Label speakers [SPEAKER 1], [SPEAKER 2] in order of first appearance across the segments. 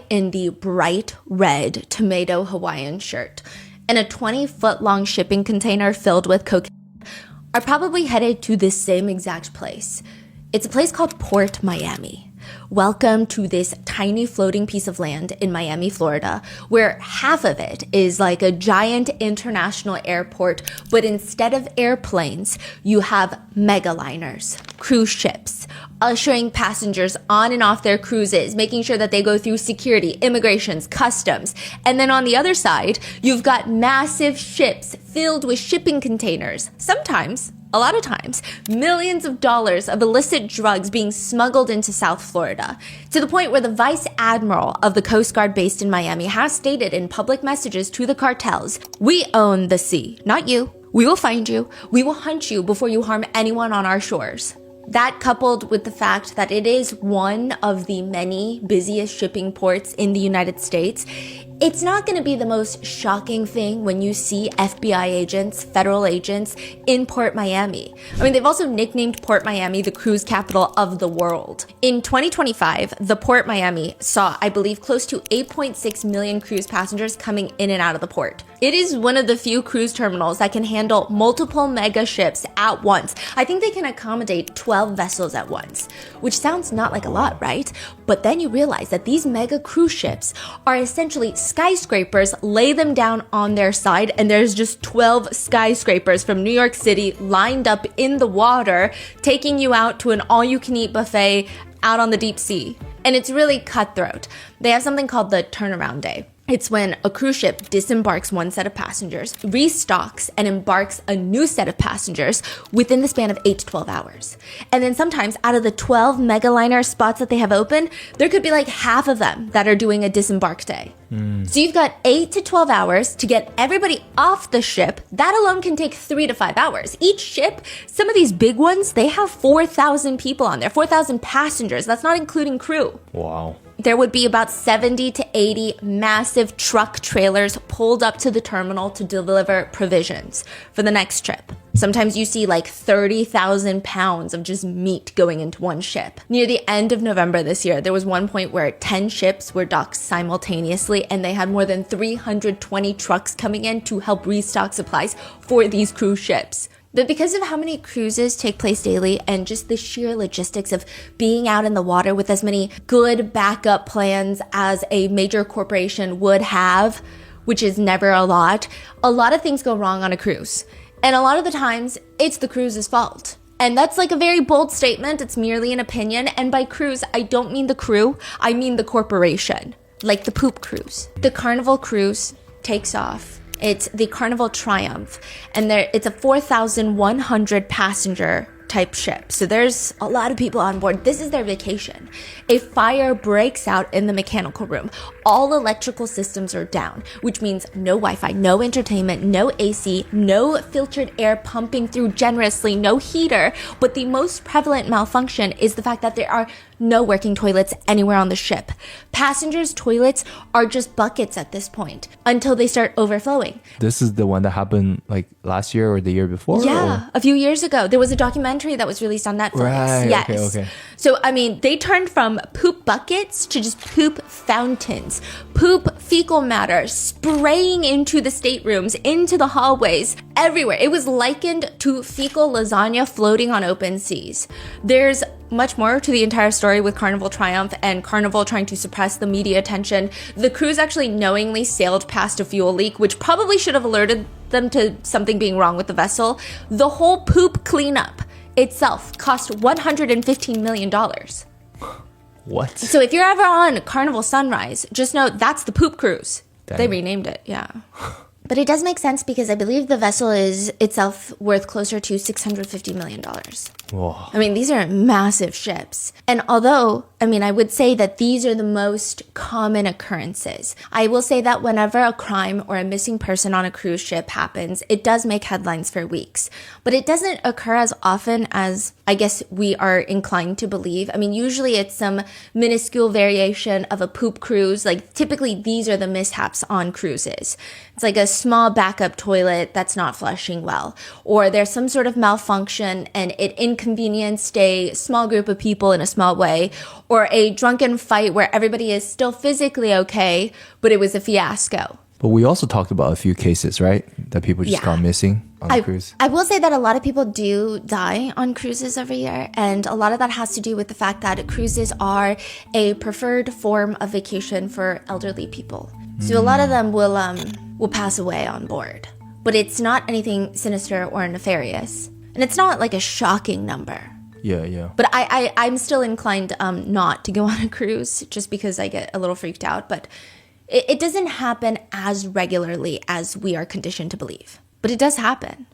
[SPEAKER 1] in the bright red tomato Hawaiian shirt and a 20-foot-long shipping container filled with cocaine are probably headed to this same exact place. It's a place called Port Miami. Welcome to this tiny floating piece of land in Miami, Florida, where half of it is like a giant international airport, but instead of airplanes, you have megaliners, cruise ships, ushering passengers on and off their cruises, making sure that they go through security, immigrations, customs. And then on the other side, you've got massive ships filled with shipping containers, sometimes, a lot of times, millions of dollars of illicit drugs being smuggled into South Florida, to the point where the vice admiral of the Coast Guard based in Miami has stated in public messages to the cartels, "We own the sea, not you. We will find you. We will hunt you before you harm anyone on our shores." That, coupled with the fact that it is one of the many busiest shipping ports in the United States, it's not going to be the most shocking thing when you see FBI agents, federal agents in Port Miami. I mean, they've also nicknamed Port Miami the cruise capital of the world. In 2025, the Port Miami saw, I believe, close to 8.6 million cruise passengers coming in and out of the port. It is one of the few cruise terminals that can handle multiple mega ships at once. I think they can accommodate 12 vessels at once, which sounds not like a lot, right? But then you realize that these mega cruise ships are essentially skyscrapers. Lay them down on their side, and there's just 12 skyscrapers from New York City lined up in the water, taking you out to an all-you-can-eat buffet out on the deep sea. And it's really cutthroat. They have something called the turnaround day. It's when a cruise ship disembarks one set of passengers, restocks, and embarks a new set of passengers within the span of 8 to 12 hours. And then sometimes out of the 12 megaliner spots that they have open, there could be like half of them that are doing a disembark day. So you've got 8 to 12 hours to get everybody off the ship. That alone can take 3 to 5 hours. Each ship, some of these big ones, they have 4,000 people on there, 4,000 passengers. That's not including crew.
[SPEAKER 2] Wow.
[SPEAKER 1] There would be about 70 to 80 massive truck trailers pulled up to the terminal to deliver provisions for the next trip. Sometimes you see like 30,000 pounds of just meat going into one ship. Near the end of November this year, there was one point where 10 ships were docked simultaneously, and they had more than 320 trucks coming in to help restock supplies for these cruise ships. But because of how many cruises take place daily and just the sheer logistics of being out in the water with as many good backup plans as a major corporation would have, which is never a lot of things go wrong on a cruise. And a lot of the times, it's the cruise's fault. And that's like a very bold statement. It's merely an opinion. And by cruise, I don't mean the crew. I mean the corporation, like the poop cruise. The Carnival cruise takes off. It's the Carnival Triumph, and it's a 4,100 passenger type ship. So there's a lot of people on board. This is their vacation. A fire breaks out in the mechanical room. All electrical systems are down, which means no Wi-Fi, no entertainment, no AC, no filtered air pumping through generously, no heater. But the most prevalent malfunction is the fact that there are no working toilets anywhere on the ship. Passengers' toilets are just buckets at this point until they start overflowing.
[SPEAKER 2] This is the one that happened like last year or the year before?
[SPEAKER 1] Yeah, a few years ago. There was a documentary that was released on Netflix.
[SPEAKER 2] Right,
[SPEAKER 1] yes.
[SPEAKER 2] okay.
[SPEAKER 1] So, I mean, they turned from poop buckets to just poop fountains. Poop fecal matter spraying into the staterooms, into the hallways, everywhere. It was likened to fecal lasagna floating on open seas. There's much more to the entire story with Carnival Triumph and Carnival trying to suppress the media attention. The cruise actually knowingly sailed past a fuel leak, which probably should have alerted them to something being wrong with the vessel. The whole poop cleanup itself cost $115 million.
[SPEAKER 2] What?
[SPEAKER 1] So if you're ever on Carnival Sunrise, just know that's the poop cruise.
[SPEAKER 2] Dang.
[SPEAKER 1] They renamed it, yeah. But it does make sense because I believe the vessel is itself worth closer to $650 million.
[SPEAKER 2] Whoa.
[SPEAKER 1] I mean, these are massive ships. And although, I would say that these are the most common occurrences. I will say that whenever a crime or a missing person on a cruise ship happens, it does make headlines for weeks. But it doesn't occur as often as I guess we are inclined to believe. Usually it's some minuscule variation of a poop cruise. Like typically these are the mishaps on cruises. It's like a small backup toilet that's not flushing well, or there's some sort of malfunction and it inconvenienced a small group of people in a small way, or a drunken fight where everybody is still physically okay, but it was a fiasco.
[SPEAKER 2] But we also talked about a few cases, right? That people just gone missing on the cruise.
[SPEAKER 1] I will say that a lot of people do die on cruises every year. And a lot of that has to do with the fact that cruises are a preferred form of vacation for elderly people. So a lot of them will pass away on board. But it's not anything sinister or nefarious. And it's not like a shocking number.
[SPEAKER 2] Yeah.
[SPEAKER 1] But I'm still inclined not to go on a cruise just because I get a little freaked out. But it doesn't happen as regularly as we are conditioned to believe. But it does happen.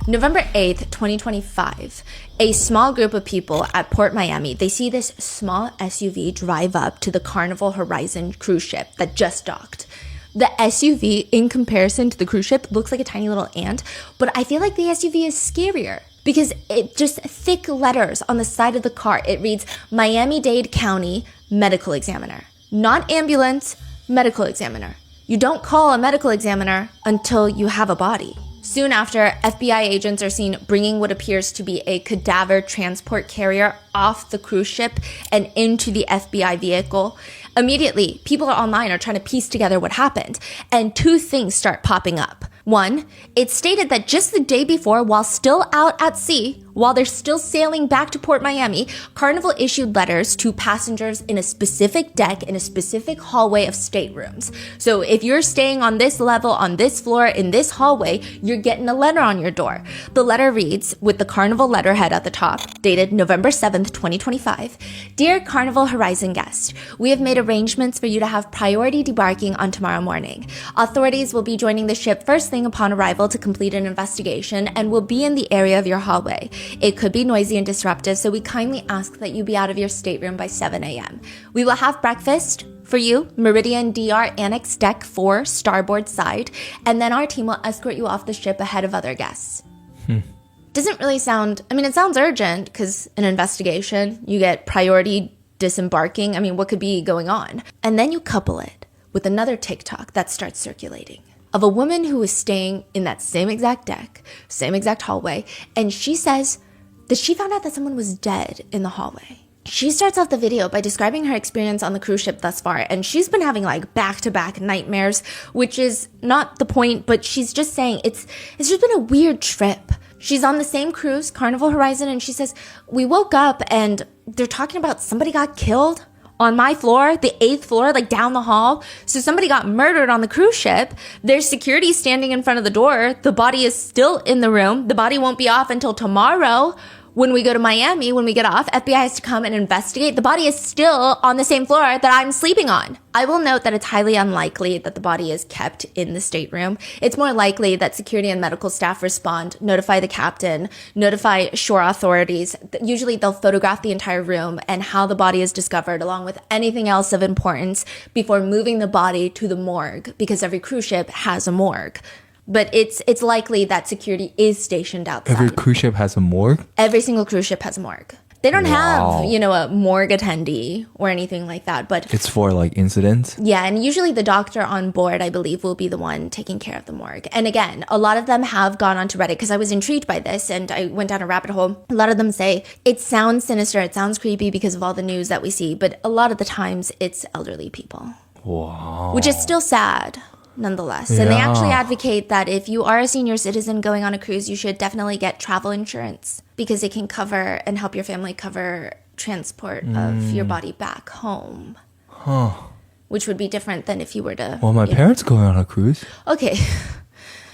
[SPEAKER 1] November 8th, 2025, a small group of people at Port Miami, they see this small SUV drive up to the Carnival Horizon cruise ship that just docked. The SUV, in comparison to the cruise ship, looks like a tiny little ant, but I feel like the SUV is scarier because it just thick letters on the side of the car. It reads Miami-Dade County Medical Examiner, not ambulance, medical examiner. You don't call a medical examiner until you have a body. Soon after, FBI agents are seen bringing what appears to be a cadaver transport carrier off the cruise ship and into the FBI vehicle. Immediately, people online are trying to piece together what happened, and two things start popping up. One, it's stated that just the day before, while still out at sea, while they're still sailing back to Port Miami, Carnival issued letters to passengers in a specific deck in a specific hallway of staterooms. So if you're staying on this level, on this floor, in this hallway, you're getting a letter on your door. The letter reads, with the Carnival letterhead at the top, dated November 7th, 2025, Dear Carnival Horizon guest, we have made arrangements for you to have priority debarking on tomorrow morning. Authorities will be joining the ship first thing upon arrival to complete an investigation and will be in the area of your hallway. It could be noisy and disruptive, so we kindly ask that you be out of your stateroom by 7 a.m. We will have breakfast for you, Meridian DR Annex Deck 4, starboard side, and then our team will escort you off the ship ahead of other guests. Doesn't really sound, it sounds urgent because an investigation, you get priority disembarking. What could be going on? And then you couple it with another TikTok that starts circulating of a woman who is staying in that same exact deck, same exact hallway, and she says that she found out that someone was dead in the hallway. She starts off the video by describing her experience on the cruise ship thus far, and she's been having back-to-back nightmares, which is not the point, but she's just saying it's just been a weird trip. She's on the same cruise, Carnival Horizon, and she says, we woke up and they're talking about somebody got killed on my floor, the 8th floor, down the hall. So somebody got murdered on the cruise ship. There's security standing in front of the door. The body is still in the room. The body won't be off until tomorrow. When we go to Miami, when we get off, FBI has to come and investigate. The body is still on the same floor that I'm sleeping on. I will note that it's highly unlikely that the body is kept in the stateroom. It's more likely that security and medical staff respond, notify the captain, notify shore authorities. Usually they'll photograph the entire room and how the body is discovered along with anything else of importance before moving the body to the morgue, because every cruise ship has a morgue. But it's likely that security is stationed outside.
[SPEAKER 2] Every cruise ship has a morgue?
[SPEAKER 1] Every single cruise ship has a morgue. They don't have, a morgue attendee or anything like that, but
[SPEAKER 2] it's for incidents?
[SPEAKER 1] Yeah, and usually the doctor on board, I believe, will be the one taking care of the morgue. And again, a lot of them have gone onto Reddit because I was intrigued by this and I went down a rabbit hole. A lot of them say it sounds sinister, it sounds creepy because of all the news that we see, but a lot of the times it's elderly people.
[SPEAKER 2] Wow.
[SPEAKER 1] Which is still sad. Nonetheless. And they actually advocate that if you are a senior citizen going on a cruise, you should definitely get travel insurance because it can cover and help your family cover transport of your body back home. Which would be different than if you were to...
[SPEAKER 2] Well, my parents going on a cruise.
[SPEAKER 1] Okay.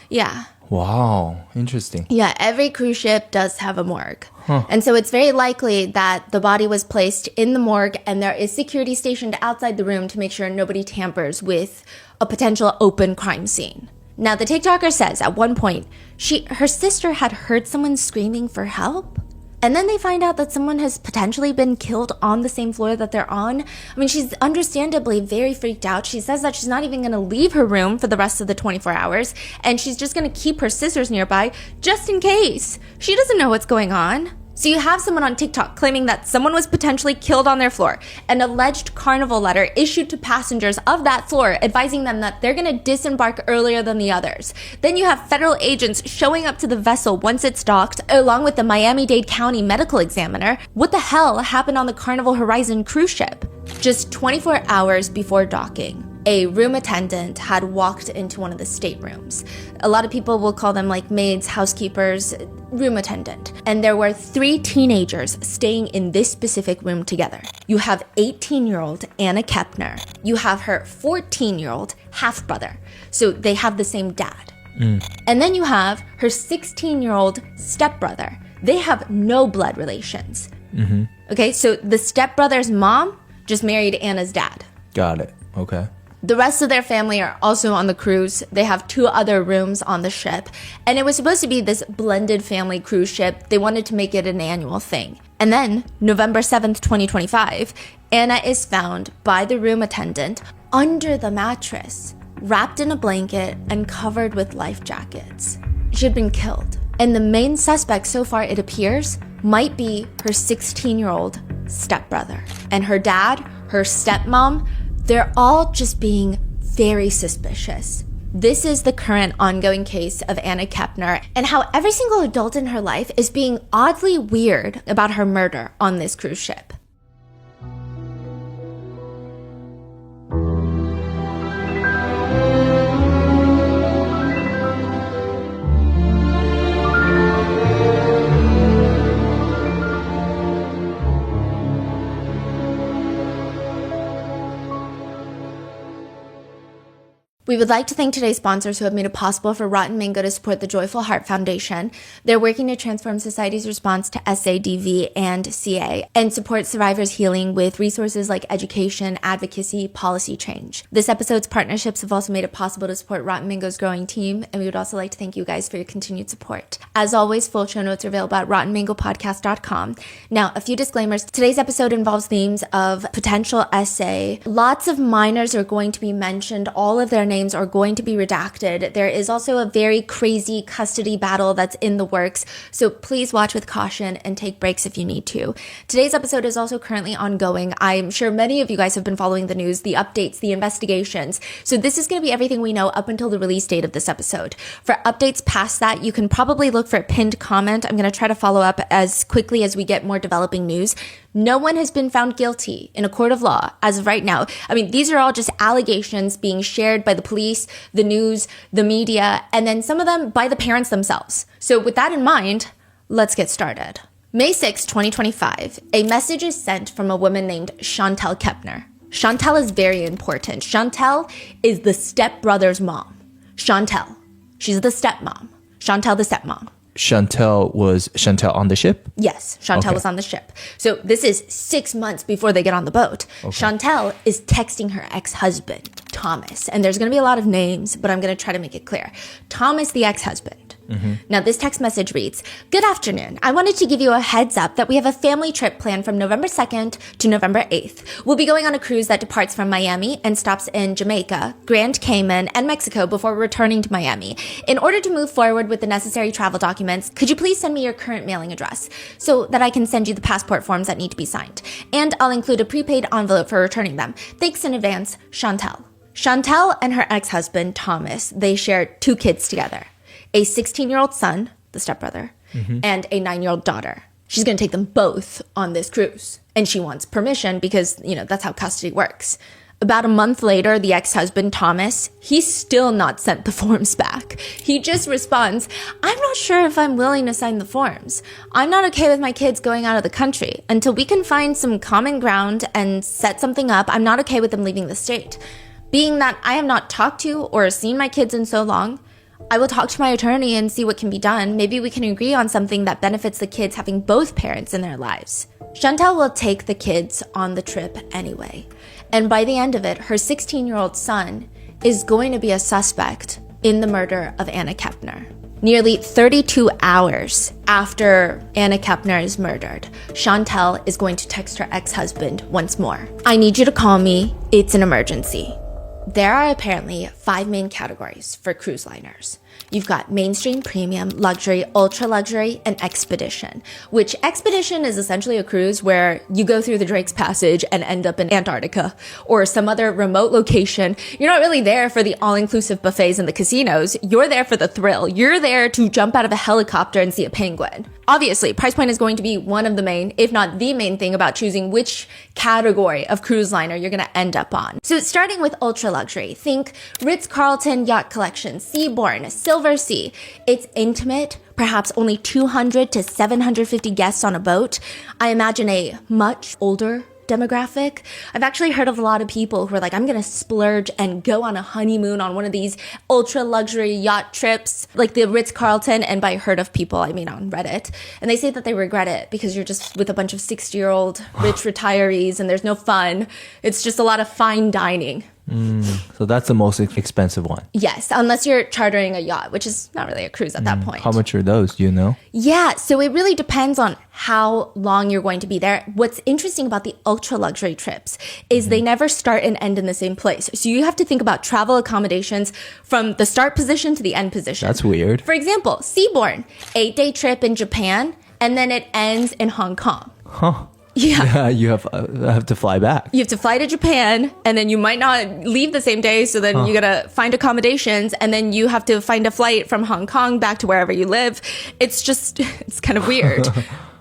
[SPEAKER 1] Yeah.
[SPEAKER 2] Wow. Interesting.
[SPEAKER 1] Yeah, every cruise ship does have a morgue. And so it's very likely that the body was placed in the morgue and there is security stationed outside the room to make sure nobody tampers with a potential open crime scene. Now, the TikToker says at one point, her sister had heard someone screaming for help. And then they find out that someone has potentially been killed on the same floor that they're on. She's understandably very freaked out. She says that she's not even going to leave her room for the rest of the 24 hours. And she's just going to keep her sisters nearby just in case. She doesn't know what's going on. So you have someone on TikTok claiming that someone was potentially killed on their floor, an alleged carnival letter issued to passengers of that floor advising them that they're going to disembark earlier than the others. Then you have federal agents showing up to the vessel once it's docked, along with the Miami-Dade County medical examiner. What the hell happened on the Carnival Horizon cruise ship? Just 24 hours before docking, a room attendant had walked into one of the staterooms. A lot of people will call them like maids, housekeepers, room attendant. And there were 3 teenagers staying in this specific room together. You have 18-year-old Anna Kepner. You have her 14-year-old half-brother. So they have the same dad. And then you have her 16-year-old stepbrother. They have no blood relations. Okay, so the stepbrother's mom just married Anna's dad.
[SPEAKER 2] Got it. Okay.
[SPEAKER 1] The rest of their family are also on the cruise. They have 2 other rooms on the ship. And it was supposed to be this blended family cruise ship. They wanted to make it an annual thing. And then, November 7th, 2025, Anna is found by the room attendant under the mattress, wrapped in a blanket and covered with life jackets. She had been killed. And the main suspect so far, it appears, might be her 16-year-old stepbrother. And her dad, her stepmom, they're all just being very suspicious. This is the current ongoing case of Anna Kepner and how every single adult in her life is being oddly weird about her murder on this cruise ship. We would like to thank today's sponsors who have made it possible for Rotten Mango to support the Joyful Heart Foundation. They're working to transform society's response to SADV and CA and support survivors' healing with resources like education, advocacy, policy change. This episode's partnerships have also made it possible to support Rotten Mango's growing team, and we would also like to thank you guys for your continued support. As always, full show notes are available at rottenmangopodcast.com. Now, a few disclaimers. Today's episode involves themes of potential SA. Lots of minors are going to be mentioned. All of their names are going to be redacted. There is also a very crazy custody battle that's in the works, so please watch with caution and take breaks if you need to. Today's episode is also currently ongoing. I'm sure many of you guys have been following the news, the updates, the investigations, so this is going to be everything we know up until the release date of this episode. For updates past that, you can probably look for a pinned comment. I'm going to try to follow up as quickly as we get more developing news. No one has been found guilty in a court of law as of right now. I mean, these are all just allegations being shared by the police, the news, the media, and then some of them by the parents themselves. So with that in mind, let's get started. May 6, 2025, a message is sent from a woman named Chantel Kepner. Chantel is very important. Chantel is the stepbrother's mom. Chantel. She's the stepmom. Chantel the stepmom.
[SPEAKER 2] Chantel on the ship?
[SPEAKER 1] Yes, Chantel was on the ship. So this is 6 months before they get on the boat. Chantel is texting her ex-husband, Thomas. And there's going to be a lot of names, but I'm going to try to make it clear. Thomas, the ex-husband. Now, this text message reads, "Good afternoon. I wanted to give you a heads up that we have a family trip planned from November 2nd to November 8th. We'll be going on a cruise that departs from Miami and stops in Jamaica, Grand Cayman, and Mexico before returning to Miami. In order to move forward with the necessary travel documents, could you please send me your current mailing address so that I can send you the passport forms that need to be signed? And I'll include a prepaid envelope for returning them. Thanks in advance, Chantel." Chantel and her ex-husband, Thomas, they share 2 kids together. A 16-year-old son, the stepbrother, and a 9-year-old daughter. She's going to take them both on this cruise. And she wants permission because, that's how custody works. About a month later, the ex-husband, Thomas, he's still not sent the forms back. He just responds, "I'm not sure if I'm willing to sign the forms. I'm not okay with my kids going out of the country. Until we can find some common ground and set something up, I'm not okay with them leaving the state. Being that I have not talked to or seen my kids in so long, I will talk to my attorney and see what can be done. Maybe we can agree on something that benefits the kids having both parents in their lives." Chantel will take the kids on the trip anyway. And by the end of it, her 16-year-old son is going to be a suspect in the murder of Anna Kepner. Nearly 32 hours after Anna Kepner is murdered, Chantel is going to text her ex-husband once more. "I need you to call me. It's an emergency." There are apparently 5 main categories for cruise liners. You've got mainstream, premium, luxury, ultra luxury, and expedition, which expedition is essentially a cruise where you go through the Drake's Passage and end up in Antarctica or some other remote location. You're not really there for the all-inclusive buffets and the casinos. You're there for the thrill. You're there to jump out of a helicopter and see a penguin. Obviously, price point is going to be one of the main, if not the main thing about choosing which category of cruise liner you're going to end up on. So starting with ultra luxury, think Ritz-Carlton Yacht Collection, Seabourn, Silver Sea. It's intimate, perhaps only 200 to 750 guests on a boat. I imagine a much older demographic. I've actually heard of a lot of people who are like, I'm going to splurge and go on a honeymoon on one of these ultra luxury yacht trips, like the Ritz-Carlton. And by heard of people, I mean on Reddit. And they say that they regret it because you're just with a bunch of 60-year-old rich retirees and there's no fun. It's just a lot of fine dining.
[SPEAKER 2] So that's the most expensive one.
[SPEAKER 1] Yes, unless you're chartering a yacht, which is not really a cruise at that point.
[SPEAKER 2] How much are those? Do you know?
[SPEAKER 1] Yeah, so it really depends on how long you're going to be there. What's interesting about the ultra luxury trips is they never start and end in the same place. So you have to think about travel accommodations from the start position to the end position.
[SPEAKER 2] That's weird.
[SPEAKER 1] For example, Seabourn, 8-day trip in Japan, and then it ends in Hong Kong.
[SPEAKER 2] Huh.
[SPEAKER 1] Yeah.
[SPEAKER 2] You have to fly back.
[SPEAKER 1] You have to fly to Japan, and then you might not leave the same day, so then you gotta find accommodations, and then you have to find a flight from Hong Kong back to wherever you live. It's kind of weird.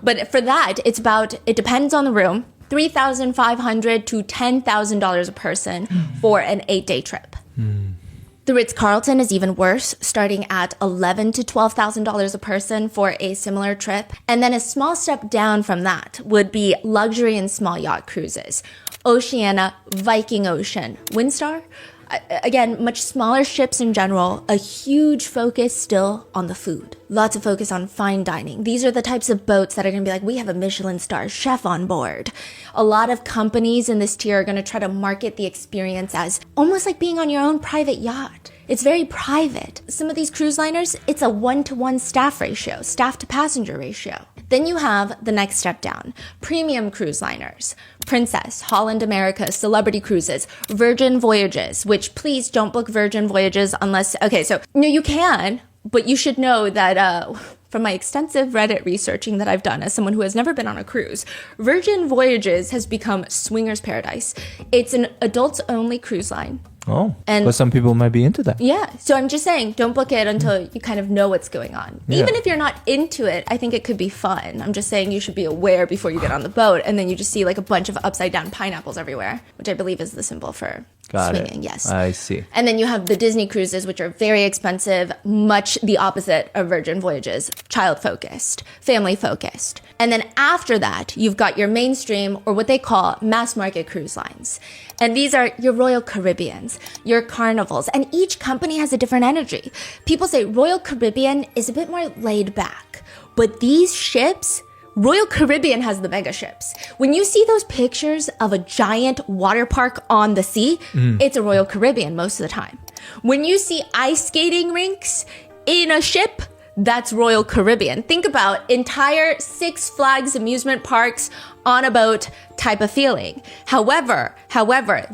[SPEAKER 1] But for that, it depends on the room, $3,500 to $10,000 a person for an 8-day trip. The Ritz-Carlton is even worse, starting at $11,000 to $12,000 a person for a similar trip. And then a small step down from that would be luxury and small yacht cruises. Oceania, Viking Ocean, Windstar. Again, much smaller ships in general, a huge focus still on the food. Lots of focus on fine dining. These are the types of boats that are going to be like, we have a Michelin star chef on board. A lot of companies in this tier are going to try to market the experience as almost like being on your own private yacht. It's very private. Some of these cruise liners, it's a 1-to-1 staff ratio, staff to passenger ratio. Then you have the next step down, premium cruise liners, Princess, Holland America, Celebrity Cruises, Virgin Voyages, which please don't book Virgin Voyages unless, okay, so no, you can, but you should know that from my extensive Reddit researching that I've done as someone who has never been on a cruise, Virgin Voyages has become swingers paradise. It's an adults only cruise line.
[SPEAKER 2] Oh, but some people might be into that.
[SPEAKER 1] Yeah. So I'm just saying, don't book it until you kind of know what's going on. Yeah. Even if you're not into it, I think it could be fun. I'm just saying you should be aware before you get on the boat. And then you just see like a bunch of upside down pineapples everywhere, which I believe is the symbol for swinging. Yes.
[SPEAKER 2] I see.
[SPEAKER 1] And then you have the Disney cruises, which are very expensive, much the opposite of Virgin Voyages, child focused, family focused. And then after that, you've got your mainstream or what they call mass market cruise lines. And these are your Royal Caribbeans, your Carnivals, and each company has a different energy. People say Royal Caribbean is a bit more laid back, but these ships, Royal Caribbean has the mega ships. When you see those pictures of a giant water park on the sea, it's a Royal Caribbean most of the time. When you see ice skating rinks in a ship, that's Royal Caribbean. Think about entire Six Flags amusement parks on a boat type of feeling. However,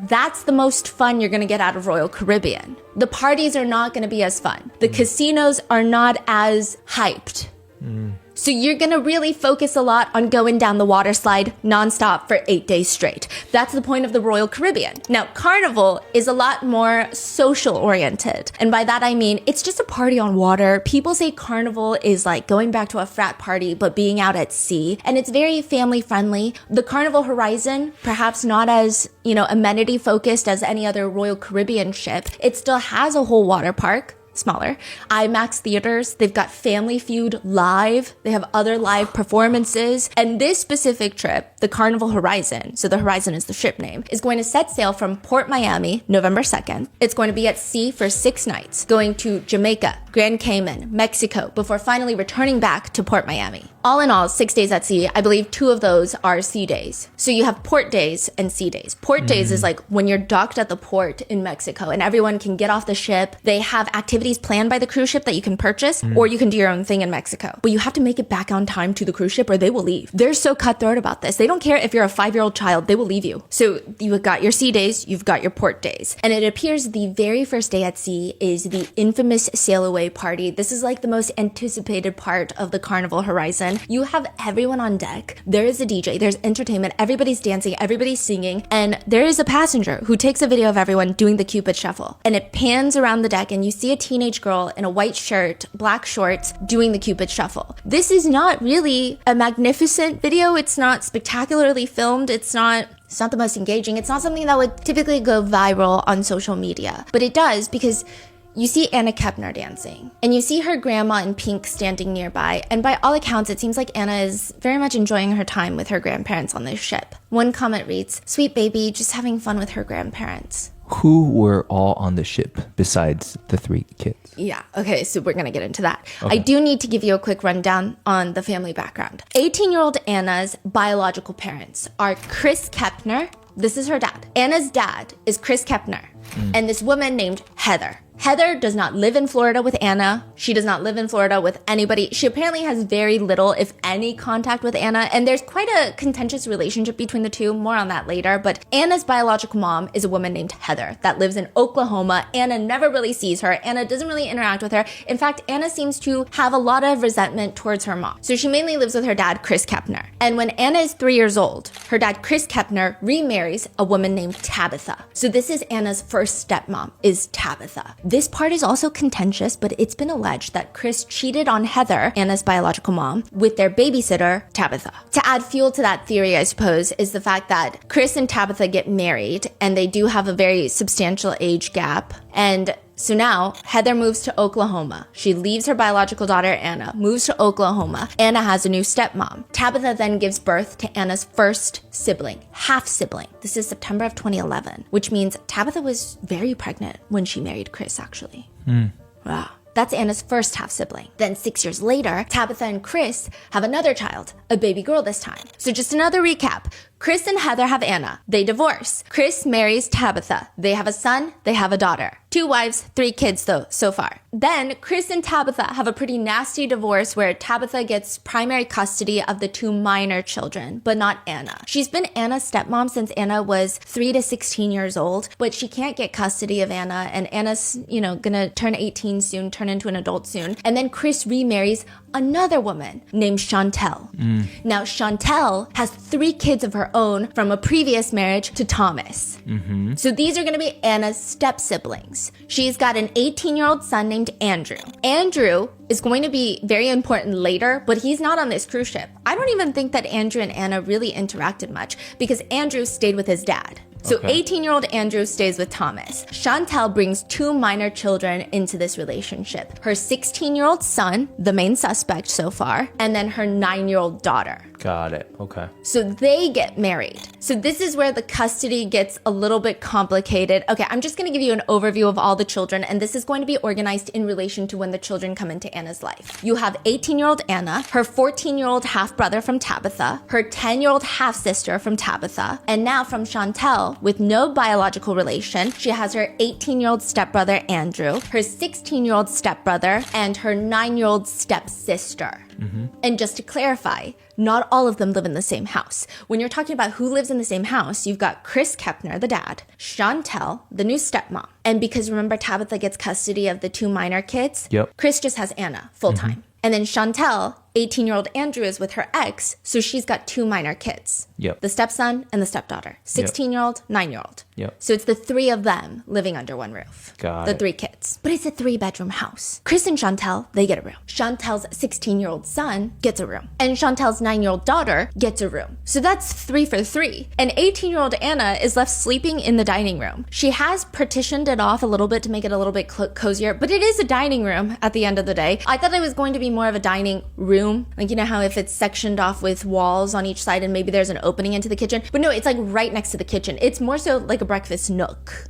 [SPEAKER 1] that's the most fun you're going to get out of Royal Caribbean. The parties are not going to be as fun. The casinos are not as hyped. So you're going to really focus a lot on going down the water slide nonstop for 8 days straight. That's the point of the Royal Caribbean. Now, Carnival is a lot more social oriented. And by that, I mean, it's just a party on water. People say Carnival is like going back to a frat party, but being out at sea. And it's very family friendly. The Carnival Horizon, perhaps not as, amenity focused as any other Royal Caribbean ship. It still has a whole water park. Smaller. IMAX theaters, they've got Family Feud live, they have other live performances, and this specific trip, the Carnival Horizon, so the Horizon is the ship name, is going to set sail from Port Miami, November 2nd. It's going to be at sea for 6 nights, going to Jamaica, Grand Cayman, Mexico, before finally returning back to Port Miami. all in all, 6 days at sea. I believe 2 of those are sea days. So you have port days and sea days. Port days is like when you're docked at the port in Mexico and everyone can get off the ship. They have activities planned by the cruise ship that you can purchase, or you can do your own thing in Mexico. But you have to make it back on time to the cruise ship or they will leave. They're so cutthroat about this. They don't care if you're a 5-year-old child, they will leave you. So you've got your sea days, you've got your port days. And it appears the very first day at sea is the infamous sail away party. This is like the most anticipated part of the Carnival Horizon. You have everyone on deck. There is a DJ, there's entertainment, everybody's dancing, everybody's singing, and there is a passenger who takes a video of everyone doing the Cupid Shuffle. And it pans around the deck and you see a teenage girl in a white shirt, black shorts, doing the Cupid Shuffle. This is not really a magnificent video. It's not spectacularly filmed. It's not the most engaging. It's not something that would typically go viral on social media. But it does because you see Anna Kepner dancing, and you see her grandma in pink standing nearby, and by all accounts, it seems like Anna is very much enjoying her time with her grandparents on this ship. One comment reads, "Sweet baby, just having fun with her grandparents."
[SPEAKER 2] Who were all on the ship besides the 3 kids?
[SPEAKER 1] Yeah, okay, so we're gonna get into that.
[SPEAKER 2] Okay.
[SPEAKER 1] I do need to give you a quick rundown on the family background. 18-year-old Anna's biological parents are Chris Kepner. This is her dad. Anna's dad is Chris Kepner, and this woman named Heather. Heather does not live in Florida with Anna. She does not live in Florida with anybody. She apparently has very little, if any, contact with Anna, and there's quite a contentious relationship between the two. More on that later, but Anna's biological mom is a woman named Heather that lives in Oklahoma. Anna never really sees her. Anna doesn't really interact with her. In fact, Anna seems to have a lot of resentment towards her mom. So she mainly lives with her dad, Chris Kepner. And when Anna is 3 years old, her dad, Chris Kepner, remarries a woman named Tabitha. So this is Anna's first stepmom, is Tabitha. This part is also contentious, but it's been alleged that Chris cheated on Heather, Anna's biological mom, with their babysitter, Tabitha. To add fuel to that theory, I suppose, is the fact that Chris and Tabitha get married, and they do have a very substantial age gap. And so now Heather moves to Oklahoma. She leaves her biological daughter, Anna, moves to Oklahoma. Anna has a new stepmom. Tabitha then gives birth to Anna's first sibling, half sibling. This is September of 2011, which means Tabitha was very pregnant when she married Chris, actually. Wow. That's Anna's first half sibling. Then 6 years later, Tabitha and Chris have another child, a baby girl this time. So just another recap. Chris and Heather have Anna. They divorce. Chris marries Tabitha. They have a son. They have a daughter. 2 wives, 3 kids though, so far. Then Chris and Tabitha have a pretty nasty divorce where Tabitha gets primary custody of the 2 minor children, but not Anna. She's been Anna's stepmom since Anna was 3 to 16 years old, but she can't get custody of Anna, and Anna's, gonna turn 18 soon, turn into an adult soon. And then Chris remarries another woman named Chantel. Now, Chantel has 3 kids of her own from a previous marriage to Thomas. So these are going to be Anna's step-siblings. She's got an 18-year-old son named Andrew. Andrew is going to be very important later, but he's not on this cruise ship. I don't even think that Andrew and Anna really interacted much because Andrew stayed with his dad. So 18-year-old Andrew stays with Thomas. Chantel brings 2 minor children into this relationship. Her 16-year-old son, the main suspect so far, and then her 9-year-old daughter.
[SPEAKER 2] Got it. Okay.
[SPEAKER 1] So they get married. So this is where the custody gets a little bit complicated. Okay, I'm just going to give you an overview of all the children, and this is going to be organized in relation to when the children come into Anna's life. You have 18-year-old Anna, her 14-year-old half-brother from Tabitha, her 10-year-old half-sister from Tabitha, and now from Chantel, with no biological relation, she has her 18-year-old stepbrother Andrew, her 16-year-old stepbrother, and her 9-year-old stepsister. And just to clarify, not all of them live in the same house. When you're talking about who lives in the same house, you've got Chris Kepner, the dad, Chantel, the new stepmom. And because remember, Tabitha gets custody of the 2 minor kids, Chris just has Anna full-time. And then Chantel, 18-year-old Andrew, is with her ex, so she's got 2 minor kids. The stepson and the stepdaughter. 16-year-old, 9-year-old. So it's the 3 of them living under one roof.
[SPEAKER 2] Got
[SPEAKER 1] it.
[SPEAKER 2] The
[SPEAKER 1] 3 kids. But it's a 3-bedroom house. Chris and Chantel, they get a room. Chantel's 16-year-old son gets a room. And Chantel's 9-year-old daughter gets a room. So that's 3 for 3. And 18-year-old Anna is left sleeping in the dining room. She has partitioned it off a little bit to make it a little bit cozier, but it is a dining room at the end of the day. I thought it was going to be more of a dining room. Like, you know how if it's sectioned off with walls on each side and maybe there's an opening into the kitchen? But no, it's like right next to the kitchen. It's more so like a breakfast nook.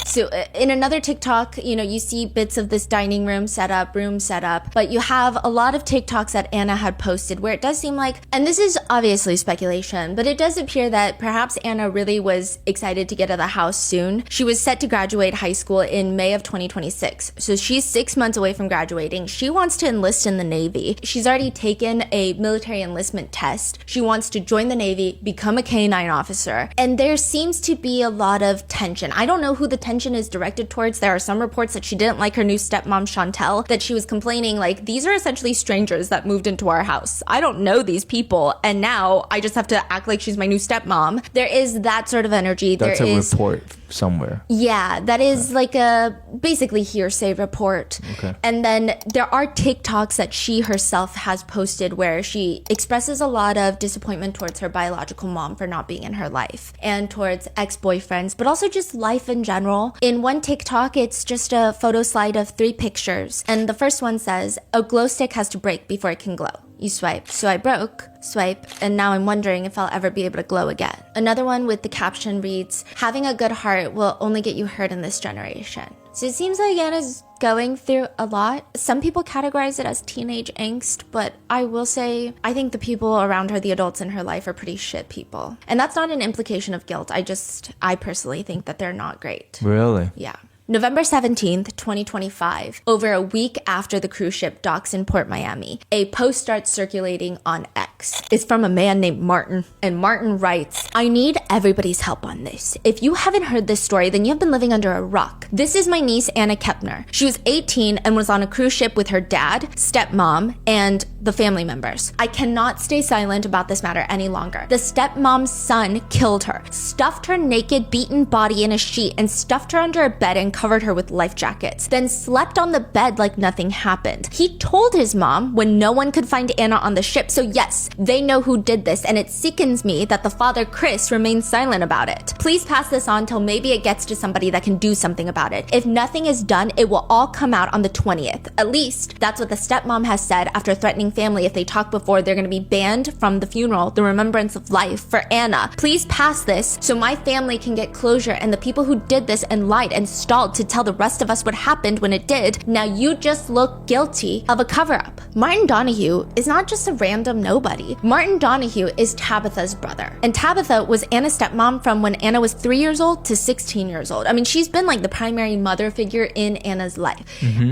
[SPEAKER 1] So in another TikTok, you see bits of this dining room set up, room set up, but you have a lot of TikToks that Anna had posted where it does seem like, and this is obviously speculation, but it does appear that perhaps Anna really was excited to get out of the house soon. She was set to graduate high school in May of 2026. So she's 6 months away from graduating. She wants to enlist in the Navy. She's already taken a military enlistment test. She wants to join the Navy, become a K-9 officer. And there seems to be a lot of tension. I don't know who the tension is directed towards. There are some reports that she didn't like her new stepmom, Chantel, that she was complaining like, these are essentially strangers that moved into our house. I don't know these people. And now I just have to act like she's my new stepmom. There is that sort of energy.
[SPEAKER 2] That's a report somewhere.
[SPEAKER 1] Yeah, that is like a basically hearsay report.
[SPEAKER 2] Okay.
[SPEAKER 1] And then there are TikToks that she herself has posted where she expresses a lot of disappointment towards her biological mom for not being in her life and towards ex-boyfriends, but also just life in general. In one TikTok, it's just a photo slide of 3 pictures. And the first one says, a glow stick has to break before it can glow. You swipe. So I broke, swipe, and now I'm wondering if I'll ever be able to glow again. Another one with the caption reads, having a good heart will only get you hurt in this generation. So it seems like Anna's going through a lot. Some people categorize it as teenage angst, but I will say, I think the people around her, the adults in her life, are pretty shit people. And that's not an implication of guilt. I personally think that they're not great.
[SPEAKER 2] Really?
[SPEAKER 1] Yeah. November 17th, 2025, over a week after the cruise ship docks in Port Miami, a post starts circulating on X. It's from a man named Martin, and Martin writes, I need everybody's help on this. If you haven't heard this story, then you have been living under a rock. This is my niece, Anna Kepner. She was 18 and was on a cruise ship with her dad, stepmom, and the family members. I cannot stay silent about this matter any longer. The stepmom's son killed her, stuffed her naked, beaten body in a sheet, and stuffed her under a bed and covered her with life jackets, then slept on the bed like nothing happened. He told his mom when no one could find Anna on the ship, so yes, they know who did this, and it sickens me that the father, Chris, remains silent about it. Please pass this on till maybe it gets to somebody that can do something about it. If nothing is done, it will all come out on the 20th. At least, that's what the stepmom has said after threatening family if they talk before they're going to be banned from the funeral, the remembrance of life for Anna. Please pass this so my family can get closure and the people who did this and lied and stalled to tell the rest of us what happened when it did. Now you just look guilty of a cover-up. Martin Donahue is not just a random nobody. Martin Donahue is Tabitha's brother. And Tabitha was Anna's stepmom from when Anna was 3 years old to 16 years old. I mean, she's been like the primary mother figure in Anna's life.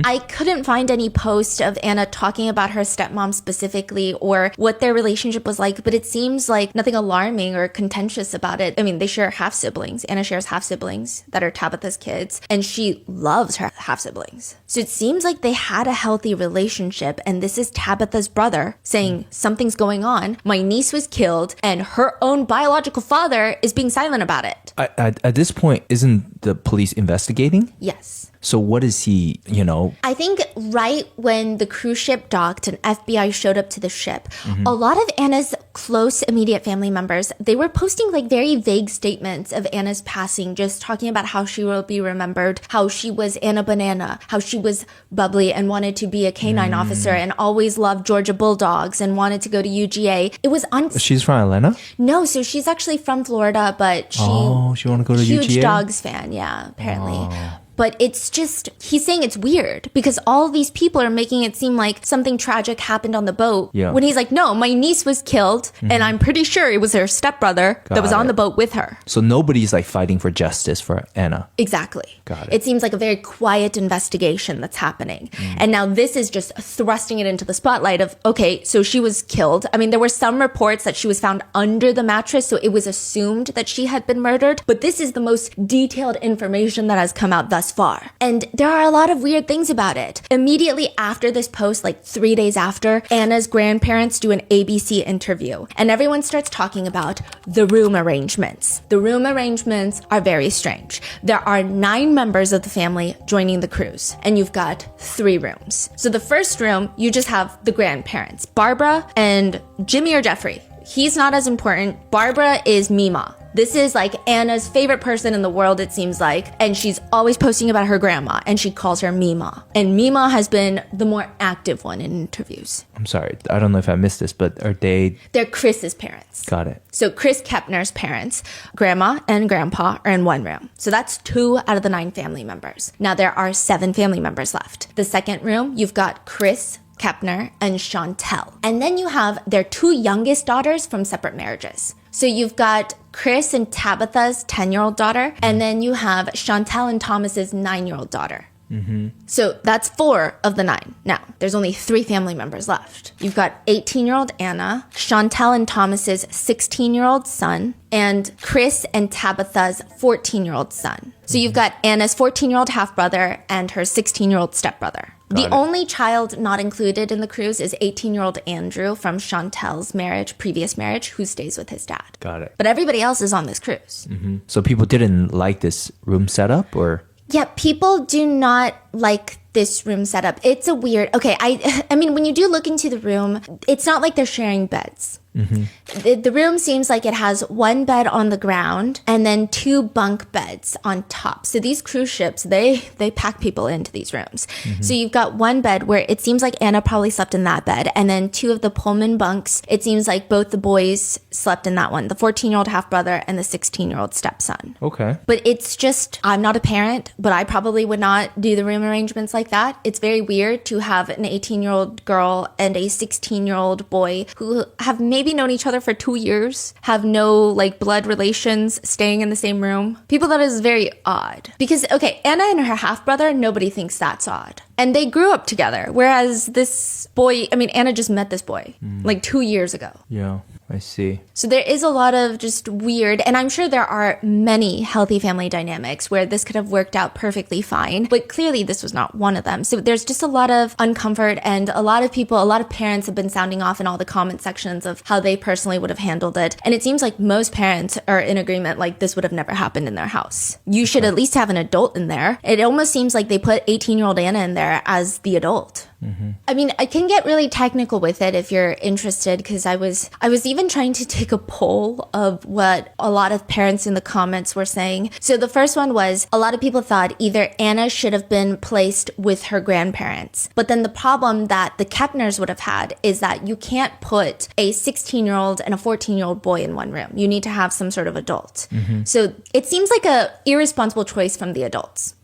[SPEAKER 1] I couldn't find any post of Anna talking about her stepmom specifically or what their relationship was like, but it seems like nothing alarming or contentious about it. I mean, they share half-siblings. Anna shares half-siblings that are Tabitha's kids, and she loves her half-siblings. So it seems like they had a healthy relationship, and this is Tabitha's brother saying something's going on. My niece was killed, and her own biological father is being silent about it.
[SPEAKER 2] At this point, isn't the police investigating?
[SPEAKER 1] Yes.
[SPEAKER 2] So what is he,
[SPEAKER 1] I think right when the cruise ship docked and FBI showed up to the ship, a lot of Anna's close immediate family members, they were posting like very vague statements of Anna's passing, just talking about how she will be remembered, how she was Anna Banana, how she was bubbly and wanted to be a K-9 officer and always loved Georgia Bulldogs and wanted to go to UGA. It was
[SPEAKER 2] She's from Atlanta?
[SPEAKER 1] No, so she's actually from Florida, but she
[SPEAKER 2] want to go to UGA?
[SPEAKER 1] Huge Dogs fan, yeah, apparently. But it's just, he's saying it's weird because all these people are making it seem like something tragic happened on the boat.
[SPEAKER 2] Yeah.
[SPEAKER 1] When he's like, no, my niece was killed and I'm pretty sure it was her stepbrother that was on the boat with her.
[SPEAKER 2] So nobody's like fighting for justice for Anna.
[SPEAKER 1] Exactly.
[SPEAKER 2] Got it.
[SPEAKER 1] It seems like a very quiet investigation that's happening. And now this is just thrusting it into the spotlight of, okay, so she was killed. I mean, there were some reports that she was found under the mattress, so it was assumed that she had been murdered. But this is the most detailed information that has come out thus far. And there are a lot of weird things about it. Immediately after this post, like 3 days after, Anna's grandparents do an ABC interview. And everyone starts talking about the room arrangements. The room arrangements are very strange. There are 9 members of the family joining the cruise, and you've got 3 rooms. So the first room, you just have the grandparents, Barbara and Jimmy or Jeffrey. he's not as important. Barbara is Mima. This is like Anna's favorite person in the world, it seems like. And she's always posting about her grandma, and she calls her Mima. And Mima has been the more active one in interviews.
[SPEAKER 2] I'm sorry, I don't know if I missed this, but are they...
[SPEAKER 1] They're Chris's parents.
[SPEAKER 2] Got it.
[SPEAKER 1] So Chris Kepner's parents, grandma and grandpa, are in one room. So that's 2 out of the 9 family members. Now there are 7 family members left. The second room, you've got Chris, Kepner, and Chantel. And then you have their 2 youngest daughters from separate marriages. So you've got Chris and Tabitha's 10-year-old daughter, and then you have Chantel and Thomas's 9-year-old daughter. So that's 4 of the 9. Now, there's only 3 family members left. You've got 18-year-old Anna, Chantel and Thomas's 16-year-old son, and Chris and Tabitha's 14-year-old son. So you've got Anna's 14-year-old half-brother and her 16-year-old stepbrother. The only child not included in the cruise is 18-year-old Andrew from Chantel's previous marriage, who stays with his dad.
[SPEAKER 2] Got it.
[SPEAKER 1] But everybody else is on this cruise.
[SPEAKER 2] So people didn't like this room setup, or?
[SPEAKER 1] Yeah, people do not like this room setup. It's a weird... Okay, I mean, when you do look into the room, it's not like they're sharing beds. The room seems like it has 1 bed on the ground and then 2 bunk beds on top. So these cruise ships, they pack people into these rooms. So you've got 1 bed where it seems like Anna probably slept in that bed, and then 2 of the Pullman bunks, it seems like both the boys slept in that one, the 14-year-old half-brother and the 16-year-old stepson.
[SPEAKER 2] Okay.
[SPEAKER 1] But it's just, I'm not a parent, but I probably would not do the room arrangements like that. It's very weird to have an 18-year-old girl and a 16-year-old boy who have maybe known each other for 2 years, have no like blood relations, staying in the same room. People thought it was very odd. Because, okay, Anna and her half-brother, nobody thinks that's odd. And they grew up together. Whereas this boy, I mean, Anna just met this boy like 2 years ago.
[SPEAKER 2] Yeah, I see.
[SPEAKER 1] So there is a lot of just weird, and I'm sure there are many healthy family dynamics where this could have worked out perfectly fine, but clearly this was not one of them. So there's just a lot of uncomfort, and a lot of people, a lot of parents have been sounding off in all the comment sections of how they personally would have handled it. And it seems like most parents are in agreement like this would have never happened in their house. You should at least have an adult in there. It almost seems like they put 18-year-old Anna in there as the adult. I mean, I can get really technical with it if you're interested, because I was even trying to take a poll of what a lot of parents in the comments were saying. So the first one was, a lot of people thought either Anna should have been placed with her grandparents. But then the problem that the Kepners would have had is that you can't put a 16-year-old and a 14-year-old boy in one room. You need to have some sort of adult. So it seems like a irresponsible choice from the adults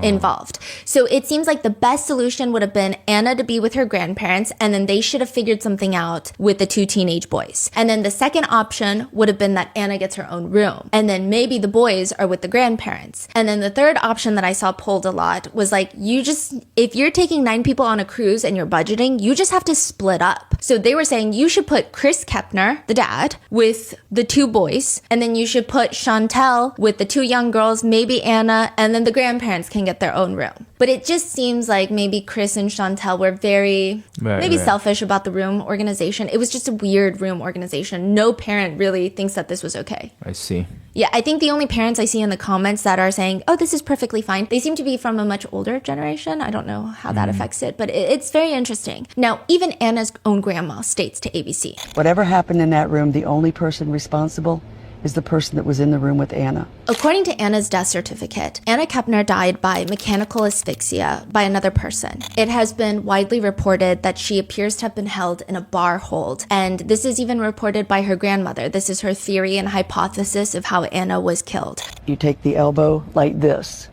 [SPEAKER 1] involved. So it seems like the best solution would have been Anna to be with her grandparents, and then they should have figured something out with the 2 teenage boys. And then the second option would have been that Anna gets her own room, and then maybe the boys are with the grandparents. And then the third option that I saw pulled a lot was like, if you're taking 9 people on a cruise and you're budgeting, you just have to split up. So they were saying you should put Chris Kepner, the dad, with the 2 boys, and then you should put Chantel with the 2 young girls, maybe Anna, and then the grandparents can get their own room. But it just seems like maybe Chris and Chantel were very selfish about the room organization. It was just a weird room organization. No parent really thinks that this was okay.
[SPEAKER 2] I see.
[SPEAKER 1] Yeah, I think the only parents I see in the comments that are saying, oh, this is perfectly fine, they seem to be from a much older generation. I don't know how that affects it, but it's very interesting. Now, even Anna's own grandma states to ABC,
[SPEAKER 3] whatever happened in that room, the only person responsible is the person that was in the room with Anna.
[SPEAKER 1] According to Anna's death certificate, Anna Kepner died by mechanical asphyxia by another person. It has been widely reported that she appears to have been held in a bar hold, and this is even reported by her grandmother. This is her theory and hypothesis of how Anna was killed.
[SPEAKER 3] You take the elbow like this.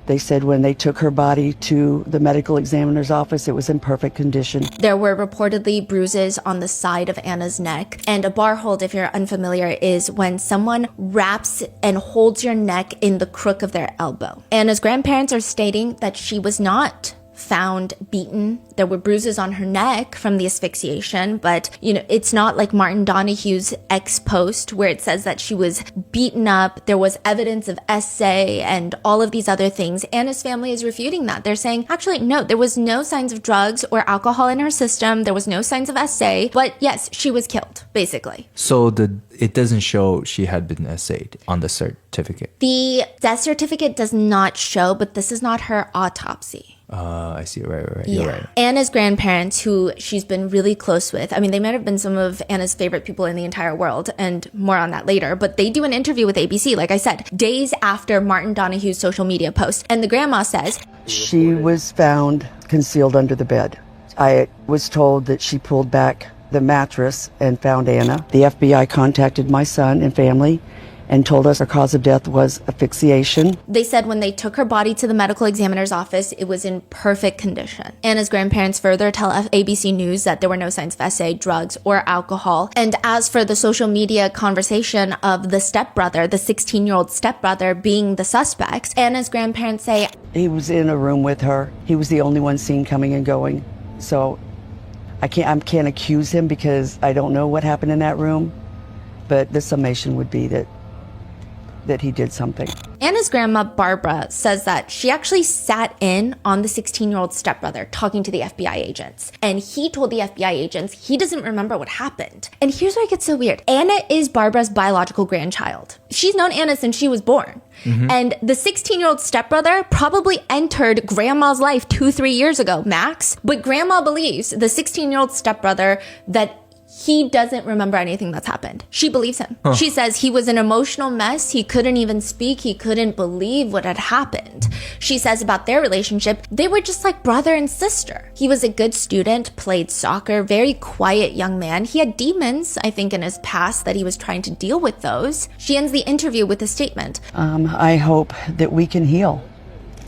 [SPEAKER 3] They said when they took her body to the medical examiner's office, it was in perfect condition.
[SPEAKER 1] There were reportedly bruises on the side of Anna's neck. And a bar hold, if you're unfamiliar, is when someone wraps and holds your neck in the crook of their elbow. Anna's grandparents are stating that she was not found beaten. There were bruises on her neck from the asphyxiation, but it's not like Martin Donahue's ex post where it says that she was beaten up. There was evidence of SA and all of these other things. Anna's family is refuting that. They're saying, actually, no, there was no signs of drugs or alcohol in her system. There was no signs of SA, but yes, she was killed, basically.
[SPEAKER 2] So it doesn't show she had been SA'd on the certificate.
[SPEAKER 1] The death certificate does not show, but this is not her autopsy.
[SPEAKER 2] I see. Right. You're right.
[SPEAKER 1] Anna's grandparents, who she's been really close with. I mean, they might have been some of Anna's favorite people in the entire world, and more on that later. But they do an interview with ABC, like I said, days after Martin Donahue's social media post. And the grandma says,
[SPEAKER 3] she was found concealed under the bed. I was told that she pulled back the mattress and found Anna. The FBI contacted my son and family and told us her cause of death was asphyxiation.
[SPEAKER 1] They said when they took her body to the medical examiner's office, it was in perfect condition. Anna's grandparents further tell ABC News that there were no signs of SA, drugs, or alcohol. And as for the social media conversation of the stepbrother, the 16-year-old stepbrother being the suspect, Anna's grandparents say,
[SPEAKER 3] he was in a room with her. He was the only one seen coming and going. So I can't accuse him because I don't know what happened in that room. But the summation would be that he did something.
[SPEAKER 1] Anna's grandma, Barbara, says that she actually sat in on the 16-year-old stepbrother talking to the FBI agents. And he told the FBI agents he doesn't remember what happened. And here's where it gets so weird. Anna is Barbara's biological grandchild. She's known Anna since she was born. And the 16-year-old stepbrother probably entered grandma's life 2-3 years ago, max. But grandma believes the 16-year-old stepbrother that he doesn't remember anything that's happened. She believes him. She says he was an emotional mess. He couldn't even speak. He couldn't believe what had happened. She says about their relationship, they were just like brother and sister. He was a good student, played soccer, very quiet young man. He had demons, I think, in his past that he was trying to deal with those. She ends the interview with a statement.
[SPEAKER 3] I hope that we can heal.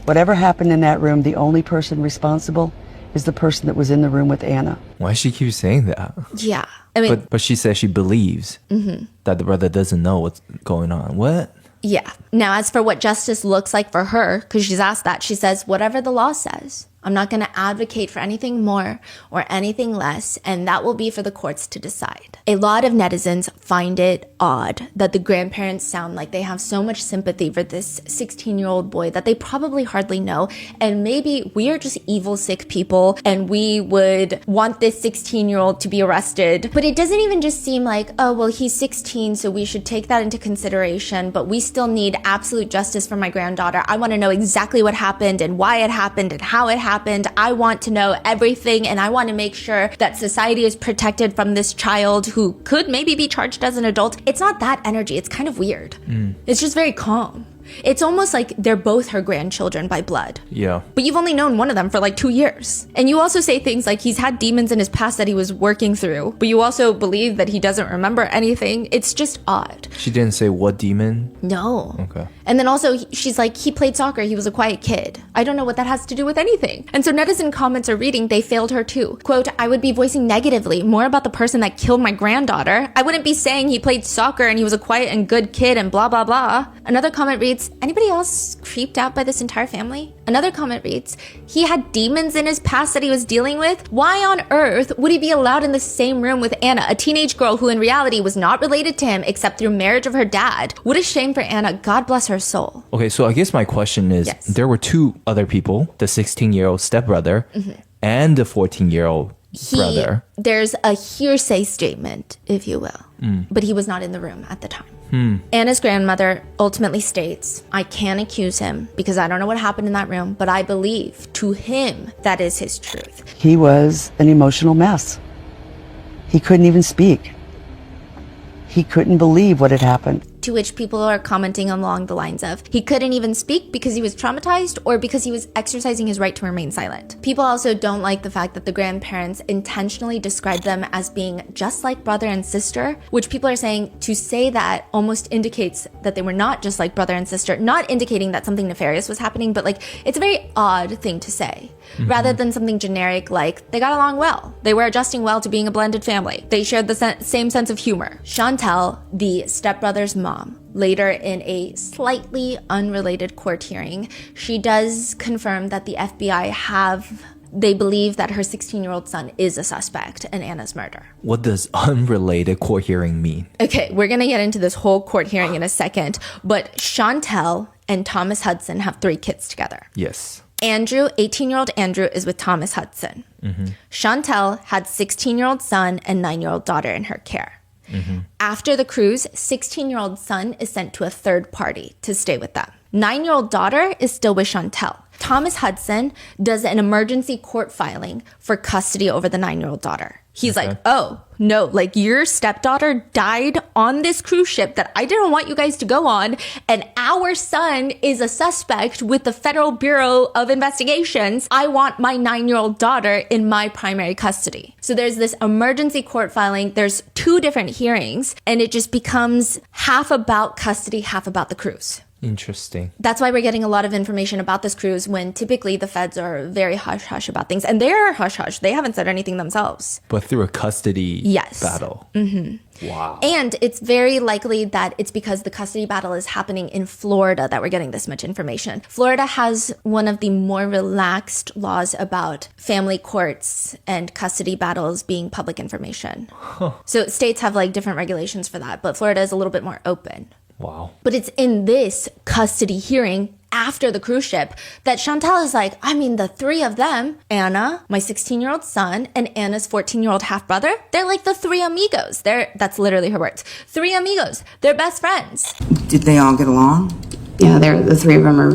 [SPEAKER 3] Whatever happened in that room, the only person responsible is the person that was in the room with Anna.
[SPEAKER 2] Why she keeps saying that?
[SPEAKER 1] Yeah. I mean,
[SPEAKER 2] but she says she believes that the brother doesn't know what's going on. What?
[SPEAKER 1] Yeah. Now, as for what justice looks like for her, because she's asked that, she says, whatever the law says. I'm not going to advocate for anything more or anything less, and that will be for the courts to decide. A lot of netizens find it odd that the grandparents sound like they have so much sympathy for this 16-year-old boy that they probably hardly know, and maybe we are just evil, sick people, and we would want this 16-year-old to be arrested. But it doesn't even just seem like, oh, well, he's 16, so we should take that into consideration, but we still need absolute justice for my granddaughter. I want to know exactly what happened and why it happened and how it happened. I want to know everything, and I want to make sure that society is protected from this child who could maybe be charged as an adult. It's not that energy. It's kind of weird. It's just very calm. It's almost like they're both her grandchildren by blood.
[SPEAKER 2] Yeah.
[SPEAKER 1] But you've only known one of them for like 2 years. And you also say things like he's had demons in his past that he was working through, but you also believe that he doesn't remember anything. It's just odd.
[SPEAKER 2] She didn't say what demon?
[SPEAKER 1] No.
[SPEAKER 2] Okay.
[SPEAKER 1] And then also she's like, he played soccer. He was a quiet kid. I don't know what that has to do with anything. And so netizen comments are reading, they failed her too. Quote, I would be voicing negatively more about the person that killed my granddaughter. I wouldn't be saying he played soccer and he was a quiet and good kid and blah, blah, blah. Another comment reads, anybody else creeped out by this entire family? Another comment reads, he had demons in his past that he was dealing with? Why on earth would he be allowed in the same room with Anna, a teenage girl who in reality was not related to him except through marriage of her dad? What a shame for Anna. God bless her soul.
[SPEAKER 2] Okay, so I guess my question is,
[SPEAKER 1] Yes.
[SPEAKER 2] There were two other people, the 16-year-old stepbrother and the 14-year-old brother.
[SPEAKER 1] There's a hearsay statement, if you will, but he was not in the room at the time. Anna's grandmother ultimately states, I can't accuse him because I don't know what happened in that room, but I believe to him that is his truth.
[SPEAKER 3] He was an emotional mess. He couldn't even speak. He couldn't believe what had happened.
[SPEAKER 1] To which people are commenting along the lines of, he couldn't even speak because he was traumatized or because he was exercising his right to remain silent. People also don't like the fact that the grandparents intentionally described them as being just like brother and sister, which people are saying to say that almost indicates that they were not just like brother and sister, not indicating that something nefarious was happening, but like it's a very odd thing to say. Rather than something generic like they got along well. They were adjusting well to being a blended family. They shared the same sense of humor. Chantel, the stepbrother's mom, later in a slightly unrelated court hearing, she does confirm that the FBI they believe that her 16-year-old son is a suspect in Anna's murder.
[SPEAKER 2] What does unrelated court hearing mean?
[SPEAKER 1] Okay, we're going to get into this whole court hearing in a second, but Chantel and Thomas Hudson have 3 kids together.
[SPEAKER 2] Yes.
[SPEAKER 1] Andrew, 18-year-old Andrew, is with Thomas Hudson. Chantel had 16-year-old son and 9-year-old daughter in her care. After the cruise, 16-year-old son is sent to a third party to stay with them. 9-year-old daughter is still with Chantel. Thomas Hudson does an emergency court filing for custody over the 9-year-old daughter. He's like, oh, no, like your stepdaughter died on this cruise ship that I didn't want you guys to go on. And our son is a suspect with the Federal Bureau of Investigations. I want my 9-year-old daughter in my primary custody. So there's this emergency court filing. There's 2 different hearings, and it just becomes half about custody, half about the cruise.
[SPEAKER 2] Interesting.
[SPEAKER 1] That's why we're getting a lot of information about this cruise when typically the feds are very hush-hush about things. And they're hush-hush. They haven't said anything themselves.
[SPEAKER 2] But through a custody battle. Mm-hmm. Wow.
[SPEAKER 1] And it's very likely that it's because the custody battle is happening in Florida that we're getting this much information. Florida has one of the more relaxed laws about family courts and custody battles being public information. So states have like different regulations for that, but Florida is a little bit more open.
[SPEAKER 2] Wow.
[SPEAKER 1] But it's in this custody hearing after the cruise ship that Chantal is like, I mean, the 3 of them, Anna, my 16-year-old son, and Anna's 14-year-old half-brother, they're like the 3 amigos. That's literally her words. 3 amigos. They're best friends.
[SPEAKER 4] Did they all get along?
[SPEAKER 5] Yeah, the 3 of them are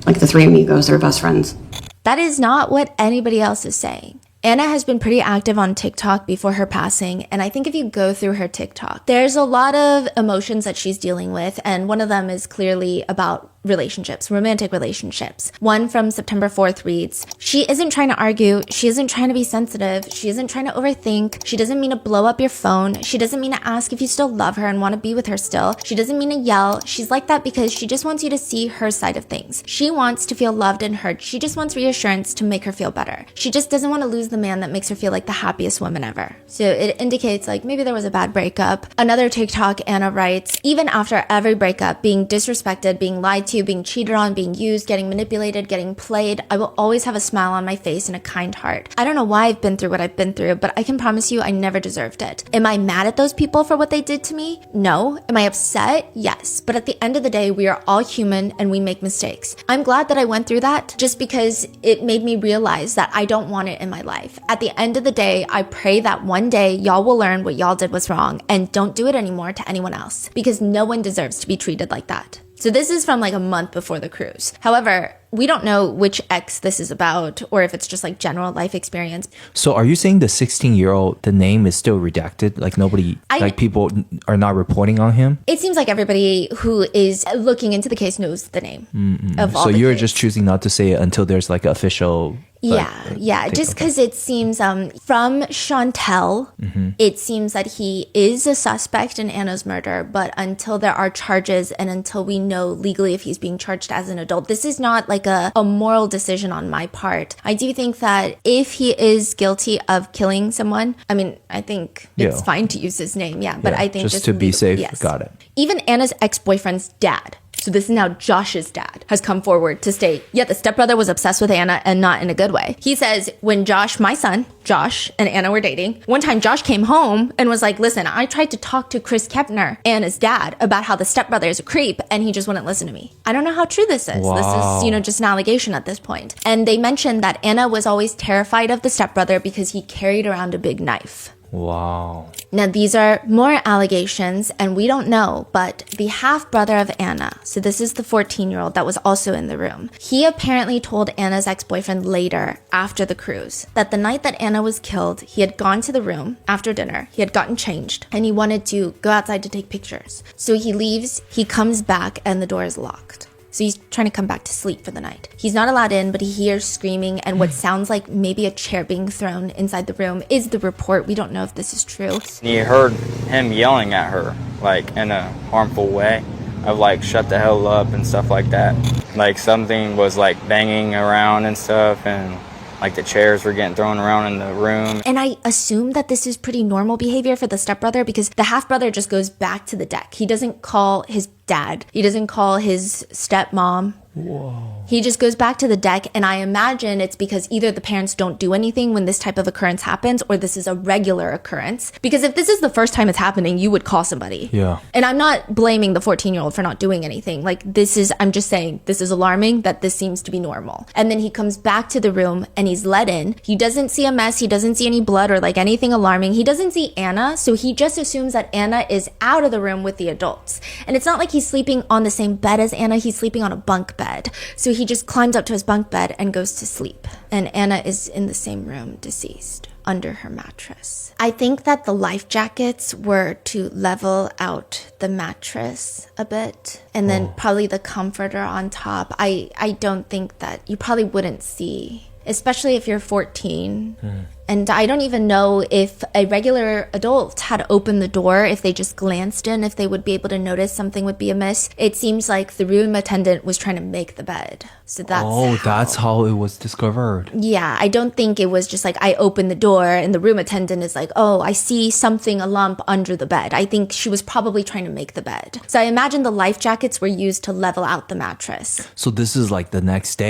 [SPEAKER 5] like the 3 amigos. They're best friends.
[SPEAKER 1] That is not what anybody else is saying. Anna has been pretty active on TikTok before her passing, and I think if you go through her TikTok, there's a lot of emotions that she's dealing with, and one of them is clearly about relationships, romantic relationships. One from September 4th reads, she isn't trying to argue, she isn't trying to be sensitive, she isn't trying to overthink, she doesn't mean to blow up your phone, she doesn't mean to ask if you still love her and want to be with her still, she doesn't mean to yell, she's like that because she just wants you to see her side of things. She wants to feel loved and heard, she just wants reassurance to make her feel better. She just doesn't want to lose the man that makes her feel like the happiest woman ever. So it indicates like maybe there was a bad breakup. Another TikTok, Anna writes, even after every breakup, being disrespected, being lied to, being cheated on, being used, getting manipulated, getting played, I will always have a smile on my face and a kind heart. I don't know why I've been through what I've been through, but I can promise you I never deserved it. Am I mad at those people for what they did to me? No. Am I upset? Yes. But at the end of the day, we are all human and we make mistakes. I'm glad that I went through that just because it made me realize that I don't want it in my life. At the end of the day, I pray that one day y'all will learn what y'all did was wrong and don't do it anymore to anyone else because no one deserves to be treated like that. So this is from like a month before the cruise. However, we don't know which ex this is about or if it's just like general life experience.
[SPEAKER 2] So are you saying the 16-year-old, the name is still redacted? Like nobody, like people are not reporting on him?
[SPEAKER 1] It seems like everybody who is looking into the case knows the name of all
[SPEAKER 2] So
[SPEAKER 1] the
[SPEAKER 2] you're
[SPEAKER 1] kids.
[SPEAKER 2] just choosing not to say it until there's like official...
[SPEAKER 1] Yeah. Just because it seems from Chantal, it seems that he is a suspect in Anna's murder, but until there are charges and until we know legally if he's being charged as an adult, this is not like a moral decision on my part. I do think that if he is guilty of killing someone, I mean, I think it's fine to use his name, but I think
[SPEAKER 2] just to be safe, got it.
[SPEAKER 1] Even Anna's ex-boyfriend's dad, so this is now Josh's dad, has come forward to state, the stepbrother was obsessed with Anna and not in a good way. He says when Josh, my son, Josh and Anna were dating, one time Josh came home and was like, listen, I tried to talk to Chris Kepner, Anna's dad, about how the stepbrother is a creep and he just wouldn't listen to me. I don't know how true this is.
[SPEAKER 2] Wow.
[SPEAKER 1] This is, just an allegation at this point. And they mentioned that Anna was always terrified of the stepbrother because he carried around a big knife.
[SPEAKER 2] Wow.
[SPEAKER 1] Now, these are more allegations, and we don't know, but the half-brother of Anna, so this is the 14-year-old that was also in the room, he apparently told Anna's ex-boyfriend later, after the cruise, that the night that Anna was killed, he had gone to the room after dinner, he had gotten changed, and he wanted to go outside to take pictures. So he leaves, he comes back, and the door is locked. So he's trying to come back to sleep for the night. He's not allowed in, but he hears screaming and what sounds like maybe a chair being thrown inside the room is the report. We don't know if this is true.
[SPEAKER 6] You heard him yelling at her, like in a harmful way, of like shut the hell up and stuff like that. Like something was like banging around and stuff, and like the chairs were getting thrown around in the room.
[SPEAKER 1] And I assume that this is pretty normal behavior for the stepbrother because the half-brother just goes back to the deck. He doesn't call his dad. He doesn't call his stepmom. Whoa. He just goes back to the deck, and I imagine it's because either the parents don't do anything when this type of occurrence happens, or this is a regular occurrence. Because if this is the first time it's happening, you would call somebody.
[SPEAKER 2] Yeah.
[SPEAKER 1] And I'm not blaming the 14-year-old for not doing anything. Like, I'm just saying, this is alarming that this seems to be normal. And then he comes back to the room, and he's let in. He doesn't see a mess. He doesn't see any blood or, like, anything alarming. He doesn't see Anna, so he just assumes that Anna is out of the room with the adults. And it's not like he's sleeping on the same bed as Anna. He's sleeping on a bunk bed. So he just climbs up to his bunk bed and goes to sleep. And Anna is in the same room, deceased, under her mattress. I think that the life jackets were to level out the mattress a bit, and then probably the comforter on top. I don't think that you probably wouldn't see, especially if you're 14. And I don't even know if a regular adult had opened the door, if they just glanced in, if they would be able to notice something would be amiss. It seems like the room attendant was trying to make the bed. So
[SPEAKER 2] that's how it was discovered.
[SPEAKER 1] Yeah, I don't think it was just like I opened the door and the room attendant is like, oh, I see something, a lump under the bed. I think she was probably trying to make the bed. So I imagine the life jackets were used to level out the mattress.
[SPEAKER 2] So this is like the next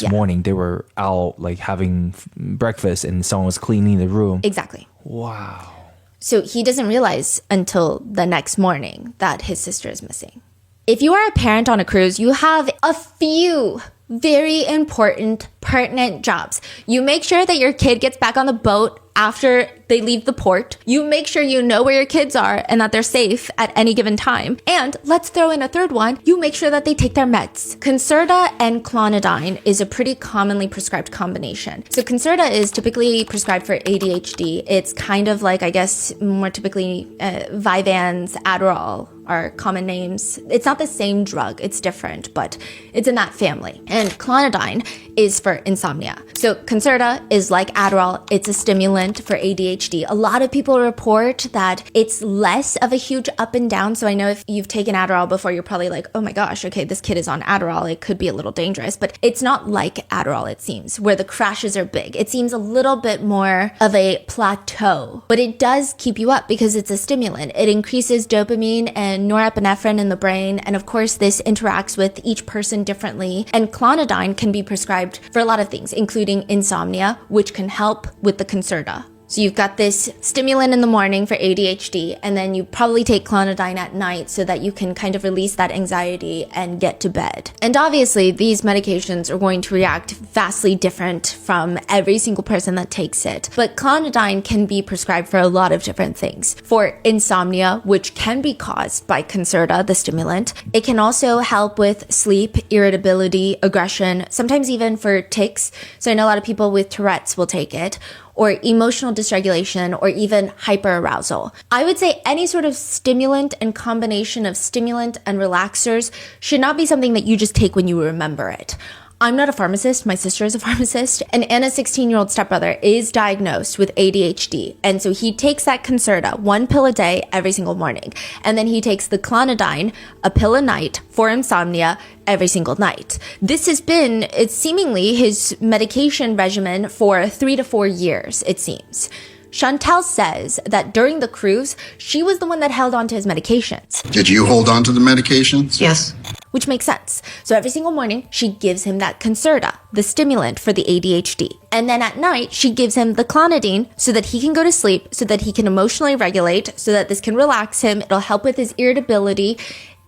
[SPEAKER 2] morning, they were out like having breakfast and someone was cleaning the room.
[SPEAKER 1] Exactly.
[SPEAKER 2] Wow.
[SPEAKER 1] So he doesn't realize until the next morning that his sister is missing. If you are a parent on a cruise, you have a few very important, pertinent jobs. You make sure that your kid gets back on the boat after they leave the port. You make sure you know where your kids are and that they're safe at any given time. And let's throw in a third one. You make sure that they take their meds. Concerta and clonidine is a pretty commonly prescribed combination. So Concerta is typically prescribed for ADHD. It's kind of like, I guess, more typically Vyvanse, Adderall are common names. It's not the same drug, it's different, but it's in that family. And clonidine is for insomnia. So Concerta is like Adderall, it's a stimulant for ADHD. A lot of people report that it's less of a huge up and down. So I know if you've taken Adderall before, you're probably like, oh my gosh, okay, this kid is on Adderall, it could be a little dangerous, but it's not like Adderall, it seems, where the crashes are big. It seems a little bit more of a plateau, but it does keep you up because it's a stimulant. It increases dopamine and norepinephrine in the brain. And of course, this interacts with each person differently. And clonidine can be prescribed for a lot of things, including insomnia, which can help with the Concerta. So you've got this stimulant in the morning for ADHD, and then you probably take clonidine at night so that you can kind of release that anxiety and get to bed. And obviously, these medications are going to react vastly different from every single person that takes it. But clonidine can be prescribed for a lot of different things. For insomnia, which can be caused by Concerta, the stimulant. It can also help with sleep, irritability, aggression, sometimes even for tics. So I know a lot of people with Tourette's will take it, or emotional dysregulation, or even hyperarousal. I would say any sort of stimulant and combination of stimulant and relaxers should not be something that you just take when you remember it. I'm not a pharmacist, my sister is a pharmacist, and Anna's 16-year-old stepbrother is diagnosed with ADHD, and so he takes that Concerta, 1 pill a day every single morning, and then he takes the clonidine, a pill a night for insomnia, every single night. This has been, it's seemingly his medication regimen for 3 to 4 years, it seems. Chantel says that during the cruise, she was the one that held on to his medications.
[SPEAKER 7] Did you hold on to the medications?
[SPEAKER 5] Yes.
[SPEAKER 1] Which makes sense. So every single morning, she gives him that Concerta, the stimulant for the ADHD. And then at night, she gives him the clonidine so that he can go to sleep, so that he can emotionally regulate, so that this can relax him. It'll help with his irritability,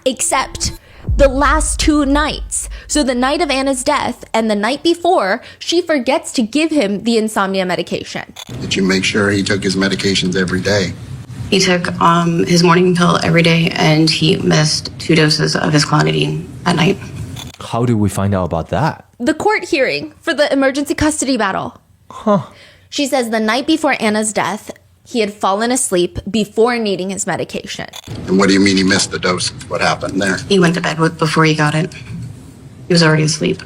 [SPEAKER 1] except the last 2 nights. So the night of Anna's death and the night before, she forgets to give him the insomnia medication.
[SPEAKER 7] Did you make sure he took his medications every day?
[SPEAKER 5] He took his morning pill every day, and he missed 2 doses of his clonidine at night.
[SPEAKER 2] How did we find out about that?
[SPEAKER 1] The court hearing for the emergency custody battle. She says the night before Anna's death, he had fallen asleep before needing his medication.
[SPEAKER 7] And what do you mean he missed the doses? What happened there?
[SPEAKER 5] He went to bed before he got it. He was already asleep.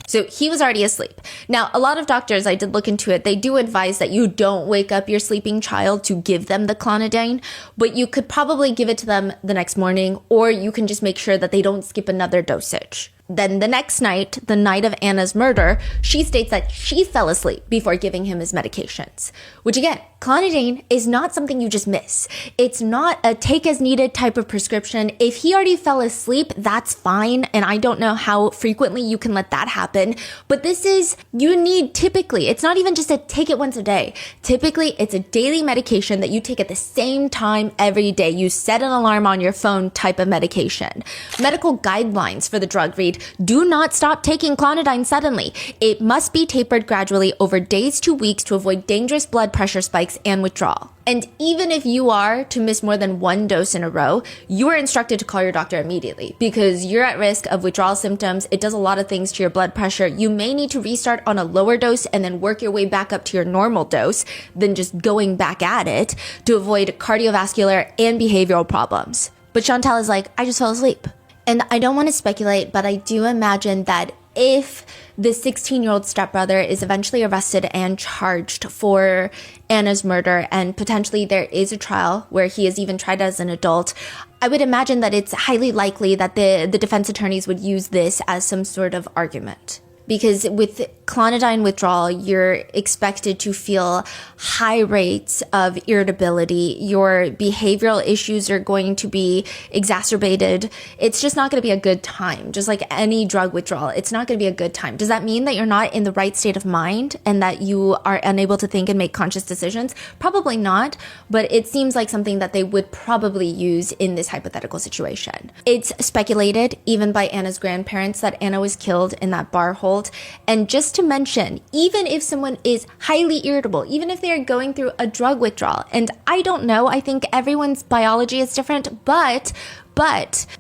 [SPEAKER 1] So he was already asleep. Now, a lot of doctors, I did look into it, they do advise that you don't wake up your sleeping child to give them the clonidine, but you could probably give it to them the next morning, or you can just make sure that they don't skip another dosage. Then the next night, the night of Anna's murder, she states that she fell asleep before giving him his medications. Which again, clonidine is not something you just miss. It's not a take as needed type of prescription. If he already fell asleep, that's fine. And I don't know how frequently you can let that happen. But this is, you need typically, it's not even just a take it once a day. Typically, it's a daily medication that you take at the same time every day. You set an alarm on your phone type of medication. Medical guidelines for the drug read, avoid, do not stop taking clonidine suddenly. It must be tapered gradually over days to weeks to avoid dangerous blood pressure spikes and withdrawal. And even if you are to miss more than one dose in a row, you are instructed to call your doctor immediately because you're at risk of withdrawal symptoms. It does a lot of things to your blood pressure. You may need to restart on a lower dose and then work your way back up to your normal dose, then just going back at it to avoid cardiovascular and behavioral problems. But Chantal is like, I just fell asleep. And I don't want to speculate, but I do imagine that if the 16-year-old stepbrother is eventually arrested and charged for Anna's murder, and potentially there is a trial where he is even tried as an adult, I would imagine that it's highly likely that the defense attorneys would use this as some sort of argument. Because with clonidine withdrawal, you're expected to feel high rates of irritability. Your behavioral issues are going to be exacerbated. It's just not going to be a good time. Just like any drug withdrawal, it's not going to be a good time. Does that mean that you're not in the right state of mind and that you are unable to think and make conscious decisions? Probably not, but it seems like something that they would probably use in this hypothetical situation. It's speculated, even by Anna's grandparents, that Anna was killed in that bar hole. And just to mention, even if someone is highly irritable, even if they are going through a drug withdrawal, and I don't know, I think everyone's biology is different, but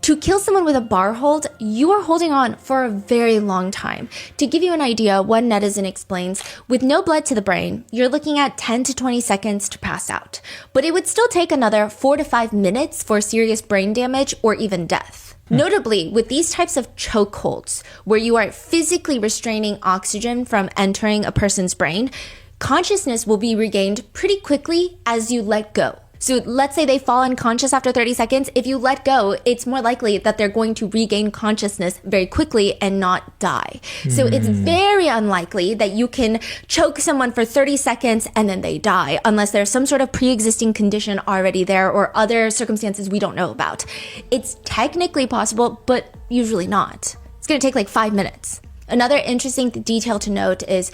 [SPEAKER 1] to kill someone with a bar hold, you are holding on for a very long time. To give you an idea, one netizen explains, with no blood to the brain, you're looking at 10 to 20 seconds to pass out. But it would still take another 4 to 5 minutes for serious brain damage or even death. Notably, with these types of chokeholds, where you are physically restraining oxygen from entering a person's brain, consciousness will be regained pretty quickly as you let go. So let's say they fall unconscious after 30 seconds. If you let go, it's more likely that they're going to regain consciousness very quickly and not die. So it's very unlikely that you can choke someone for 30 seconds and then they die, unless there's some sort of pre-existing condition already there or other circumstances we don't know about. It's technically possible, but usually not. It's going to take like 5 minutes. Another interesting detail to note is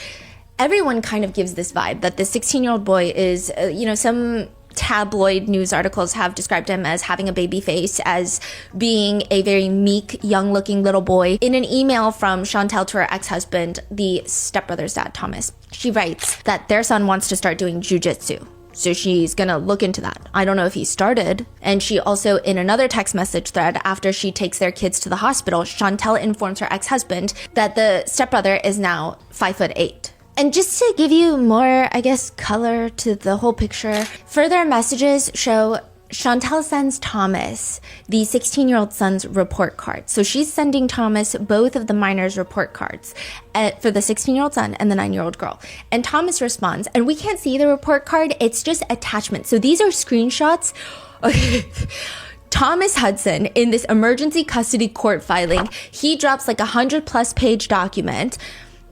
[SPEAKER 1] everyone kind of gives this vibe that the 16-year-old boy is, some tabloid news articles have described him as having a baby face, as being a very meek, young-looking little boy. In an email from Chantal to her ex-husband, the stepbrother's dad, Thomas, she writes that their son wants to start doing jujitsu. So she's gonna look into that. I don't know if he started. And she also, in another text message thread, after she takes their kids to the hospital, Chantal informs her ex-husband that the stepbrother is now 5'8". And just to give you more, color to the whole picture, further messages show Chantal sends Thomas the 16-year-old son's report card. So she's sending Thomas both of the minors' report cards for the 16-year-old son and the 9-year-old girl. And Thomas responds, and we can't see the report card, it's just attachments. So these are screenshots. Okay. Thomas Hudson, in this emergency custody court filing, he drops like 100+ page document,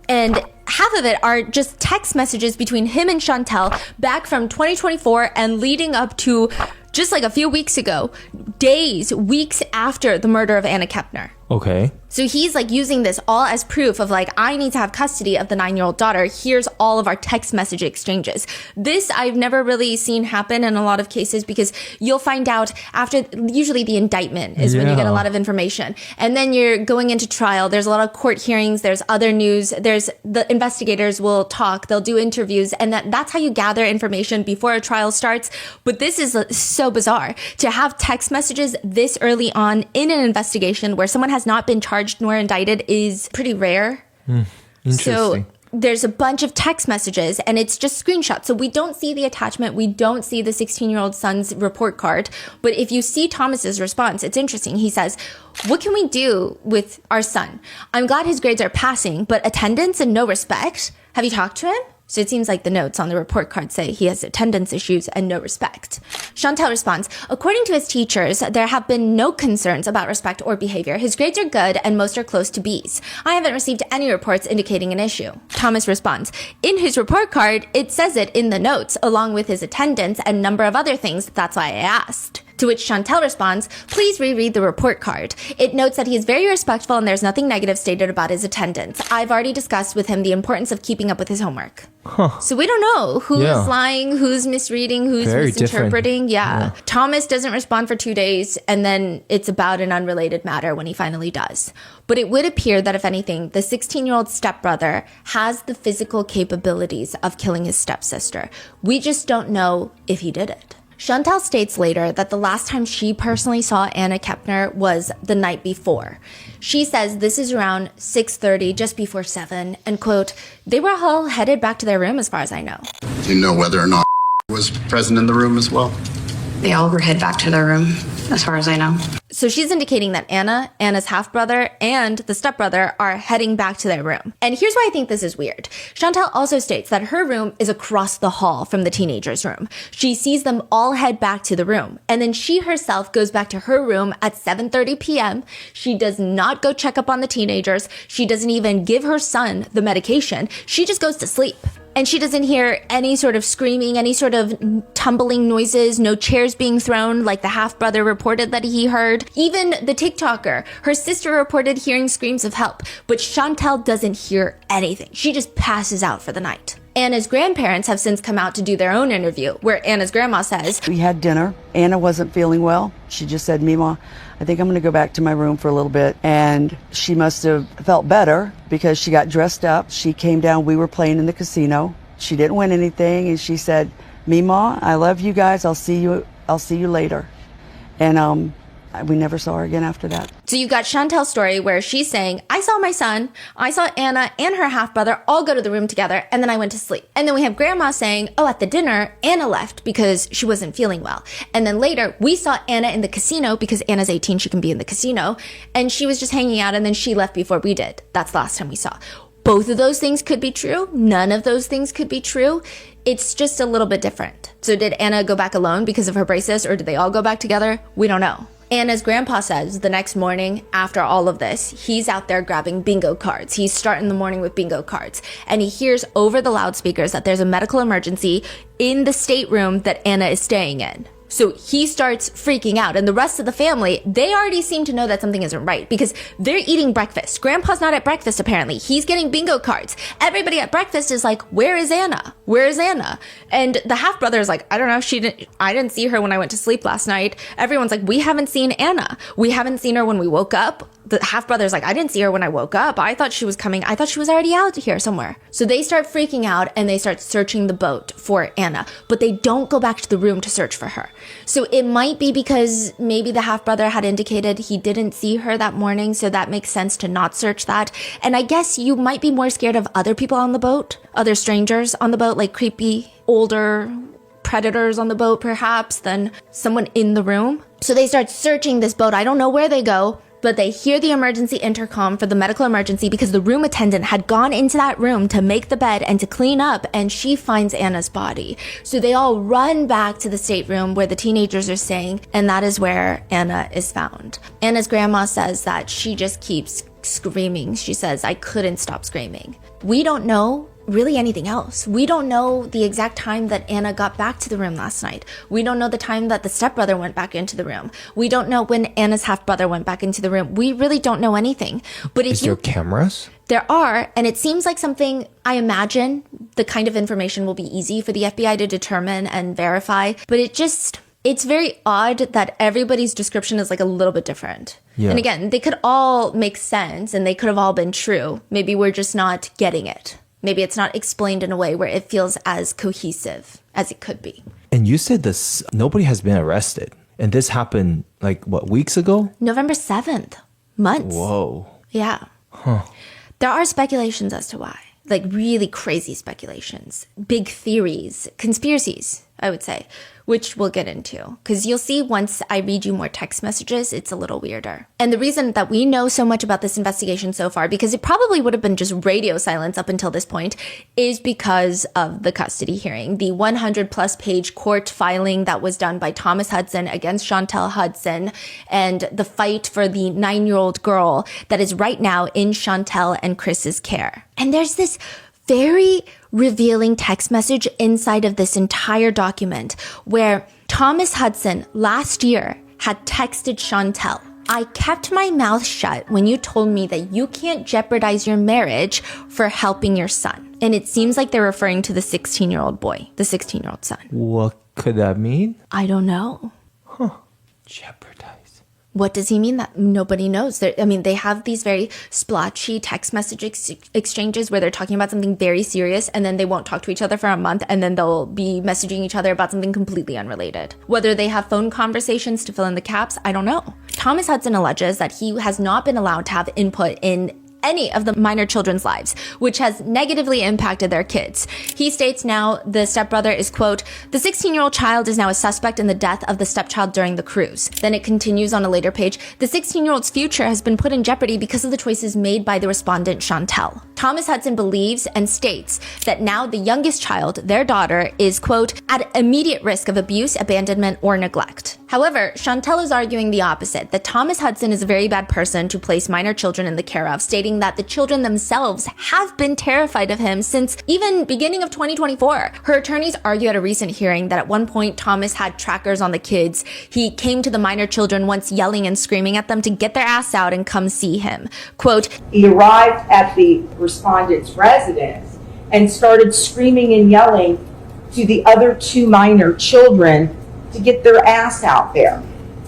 [SPEAKER 1] and half of it are just text messages between him and Chantal back from 2024 and leading up to just like a few weeks ago, days, weeks after the murder of Anna Kepner.
[SPEAKER 2] Okay.
[SPEAKER 1] So he's like using this all as proof of like, I need to have custody of the 9-year-old daughter. Here's all of our text message exchanges. This I've never really seen happen in a lot of cases, because you'll find out after, usually the indictment is when you get a lot of information. And then you're going into trial. There's a lot of court hearings. There's other news. There's the investigators will talk. They'll do interviews. And that's how you gather information before a trial starts. But this is so bizarre to have text messages this early on in an investigation where someone has not been charged nor indicted is pretty rare.
[SPEAKER 2] Interesting.
[SPEAKER 1] So there's a bunch of text messages and it's just screenshots. So we don't see the attachment. We don't see the 16-year-old son's report card. But if you see Thomas's response, it's interesting. He says, what can we do with our son? I'm glad his grades are passing, but attendance and no respect? Have you talked to him? So it seems like the notes on the report card say he has attendance issues and no respect. Chantal responds, according to his teachers, there have been no concerns about respect or behavior. His grades are good and most are close to B's. I haven't received any reports indicating an issue. Thomas responds, in his report card, it says it in the notes, along with his attendance and number of other things. That's why I asked. To which Chantel responds, please reread the report card. It notes that he is very respectful and there's nothing negative stated about his attendance. I've already discussed with him the importance of keeping up with his homework. So we don't know who's lying, who's misreading, who's
[SPEAKER 2] very
[SPEAKER 1] misinterpreting. Yeah. Thomas doesn't respond for 2 days, and then it's about an unrelated matter when he finally does. But it would appear that, if anything, the 16-year-old stepbrother has the physical capabilities of killing his stepsister. We just don't know if he did it. Chantel states later that the last time she personally saw Anna Kepner was the night before. She says this is around 6:30, just before 7, and quote, they were all headed back to their room as far as I know.
[SPEAKER 7] Do you know whether or not was present in the room as well?
[SPEAKER 5] They all were headed back to their room, as far as I know.
[SPEAKER 1] So she's indicating that Anna, Anna's half-brother, and the stepbrother are heading back to their room. And here's why I think this is weird. Chantel also states that her room is across the hall from the teenagers' room. She sees them all head back to the room. And then she herself goes back to her room at 7:30 p.m. She does not go check up on the teenagers. She doesn't even give her son the medication. She just goes to sleep. And she doesn't hear any sort of screaming, any sort of tumbling noises, no chairs being thrown like the half-brother reported that he heard. Even the TikToker, her sister reported hearing screams of help, but Chantel doesn't hear anything. She just passes out for the night. Anna's grandparents have since come out to do their own interview, where Anna's grandma says,
[SPEAKER 3] We had dinner. Anna wasn't feeling well. She just said, Mima, I think I'm going to go back to my room for a little bit. And she must have felt better because she got dressed up. She came down. We were playing in the casino. She didn't win anything. And she said, Mima, I love you guys. I'll see you later. And we never saw her again after that.
[SPEAKER 1] So you got Chantel's story where she's saying, I saw my son, I saw Anna and her half-brother all go to the room together, and then I went to sleep. And then we have grandma saying, oh, at the dinner, Anna left because she wasn't feeling well. And then later, we saw Anna in the casino because Anna's 18, she can be in the casino, and she was just hanging out, and then she left before we did. That's the last time we saw. Both of those things could be true. None of those things could be true. It's just a little bit different. So did Anna go back alone because of her braces, or did they all go back together? We don't know. Anna's grandpa says the next morning after all of this, he's out there grabbing bingo cards. He's starting the morning with bingo cards. And he hears over the loudspeakers that there's a medical emergency in the stateroom that Anna is staying in. So he starts freaking out, and the rest of the family, they already seem to know that something isn't right because they're eating breakfast. Grandpa's not at breakfast, apparently. He's getting bingo cards. Everybody at breakfast is like, where is Anna? Where is Anna? And the half-brother is like, I don't know. I didn't see her when I went to sleep last night. Everyone's like, we haven't seen Anna. We haven't seen her when we woke up. The half-brother's like, I didn't see her when I woke up. I thought she was coming. I thought she was already out here somewhere. So they start freaking out and they start searching the boat for Anna, but they don't go back to the room to search for her. So it might be because maybe the half-brother had indicated he didn't see her that morning, so that makes sense to not search that. And I guess you might be more scared of other people on the boat, other strangers on the boat, like creepy, older predators on the boat perhaps, than someone in the room. So they start searching this boat. I don't know where they go, but they hear the emergency intercom for the medical emergency because the room attendant had gone into that room to make the bed and to clean up, and she finds Anna's body. So they all run back to the stateroom where the teenagers are staying, and that is where Anna is found. Anna's grandma says that she just keeps screaming. She says, I couldn't stop screaming. We don't know really anything else. We don't know the exact time that Anna got back to the room last night. We don't know the time that the stepbrother went back into the room. We don't know when Anna's half-brother went back into the room. We really don't know anything. But if
[SPEAKER 2] Is there cameras?
[SPEAKER 1] There are, and it seems like something, I imagine the kind of information will be easy for the FBI to determine and verify, but it's very odd that everybody's description is like a little bit different. Yeah. And again, they could all make sense and they could have all been true. Maybe we're just not getting it. Maybe it's not explained in a way where it feels as cohesive as it could be.
[SPEAKER 2] And you said this, nobody has been arrested. And this happened like, what, weeks ago?
[SPEAKER 1] November 7th. Months.
[SPEAKER 2] Whoa.
[SPEAKER 1] Yeah.
[SPEAKER 2] Huh.
[SPEAKER 1] There are speculations as to why. Like really crazy speculations. Big theories. Conspiracies, I would say. Which we'll get into. Because you'll see once I read you more text messages, it's a little weirder. And the reason that we know so much about this investigation so far, because it probably would have been just radio silence up until this point, is because of the custody hearing. The 100-plus page court filing that was done by Thomas Hudson against Chantel Hudson, and the fight for the 9-year-old girl that is right now in Chantel and Chris's care. And there's this very revealing text message inside of this entire document where Thomas Hudson last year had texted Chantel, "I kept my mouth shut when you told me that you can't jeopardize your marriage for helping your son." And it seems like they're referring to the 16-year-old boy, the 16-year-old son.
[SPEAKER 2] What could that mean?
[SPEAKER 1] I don't know.
[SPEAKER 2] Jeopardize.
[SPEAKER 1] What does he mean? That nobody knows. They have these very splotchy text message exchanges where they're talking about something very serious and then they won't talk to each other for a month and then they'll be messaging each other about something completely unrelated. Whether they have phone conversations to fill in the gaps, I don't know. Thomas Hudson alleges that he has not been allowed to have input in any of the minor children's lives, which has negatively impacted their kids. He states now the stepbrother is, quote, "The 16-year-old child is now a suspect in the death of the stepchild during the cruise." Then it continues on a later page, "The 16-year-old's future has been put in jeopardy because of the choices made by the respondent, Chantel." Thomas Hudson believes and states that now the youngest child, their daughter, is, quote, "at immediate risk of abuse, abandonment, or neglect." However, Chantel is arguing the opposite, that Thomas Hudson is a very bad person to place minor children in the care of, stating that the children themselves have been terrified of him since even beginning of 2024. Her attorneys argue at a recent hearing that at one point Thomas had trackers on the kids. He came to the minor children once yelling and screaming at them to get their ass out and come see him. Quote,
[SPEAKER 8] "He arrived at the respondent's residence and started screaming and yelling to the other two minor children to get their ass out there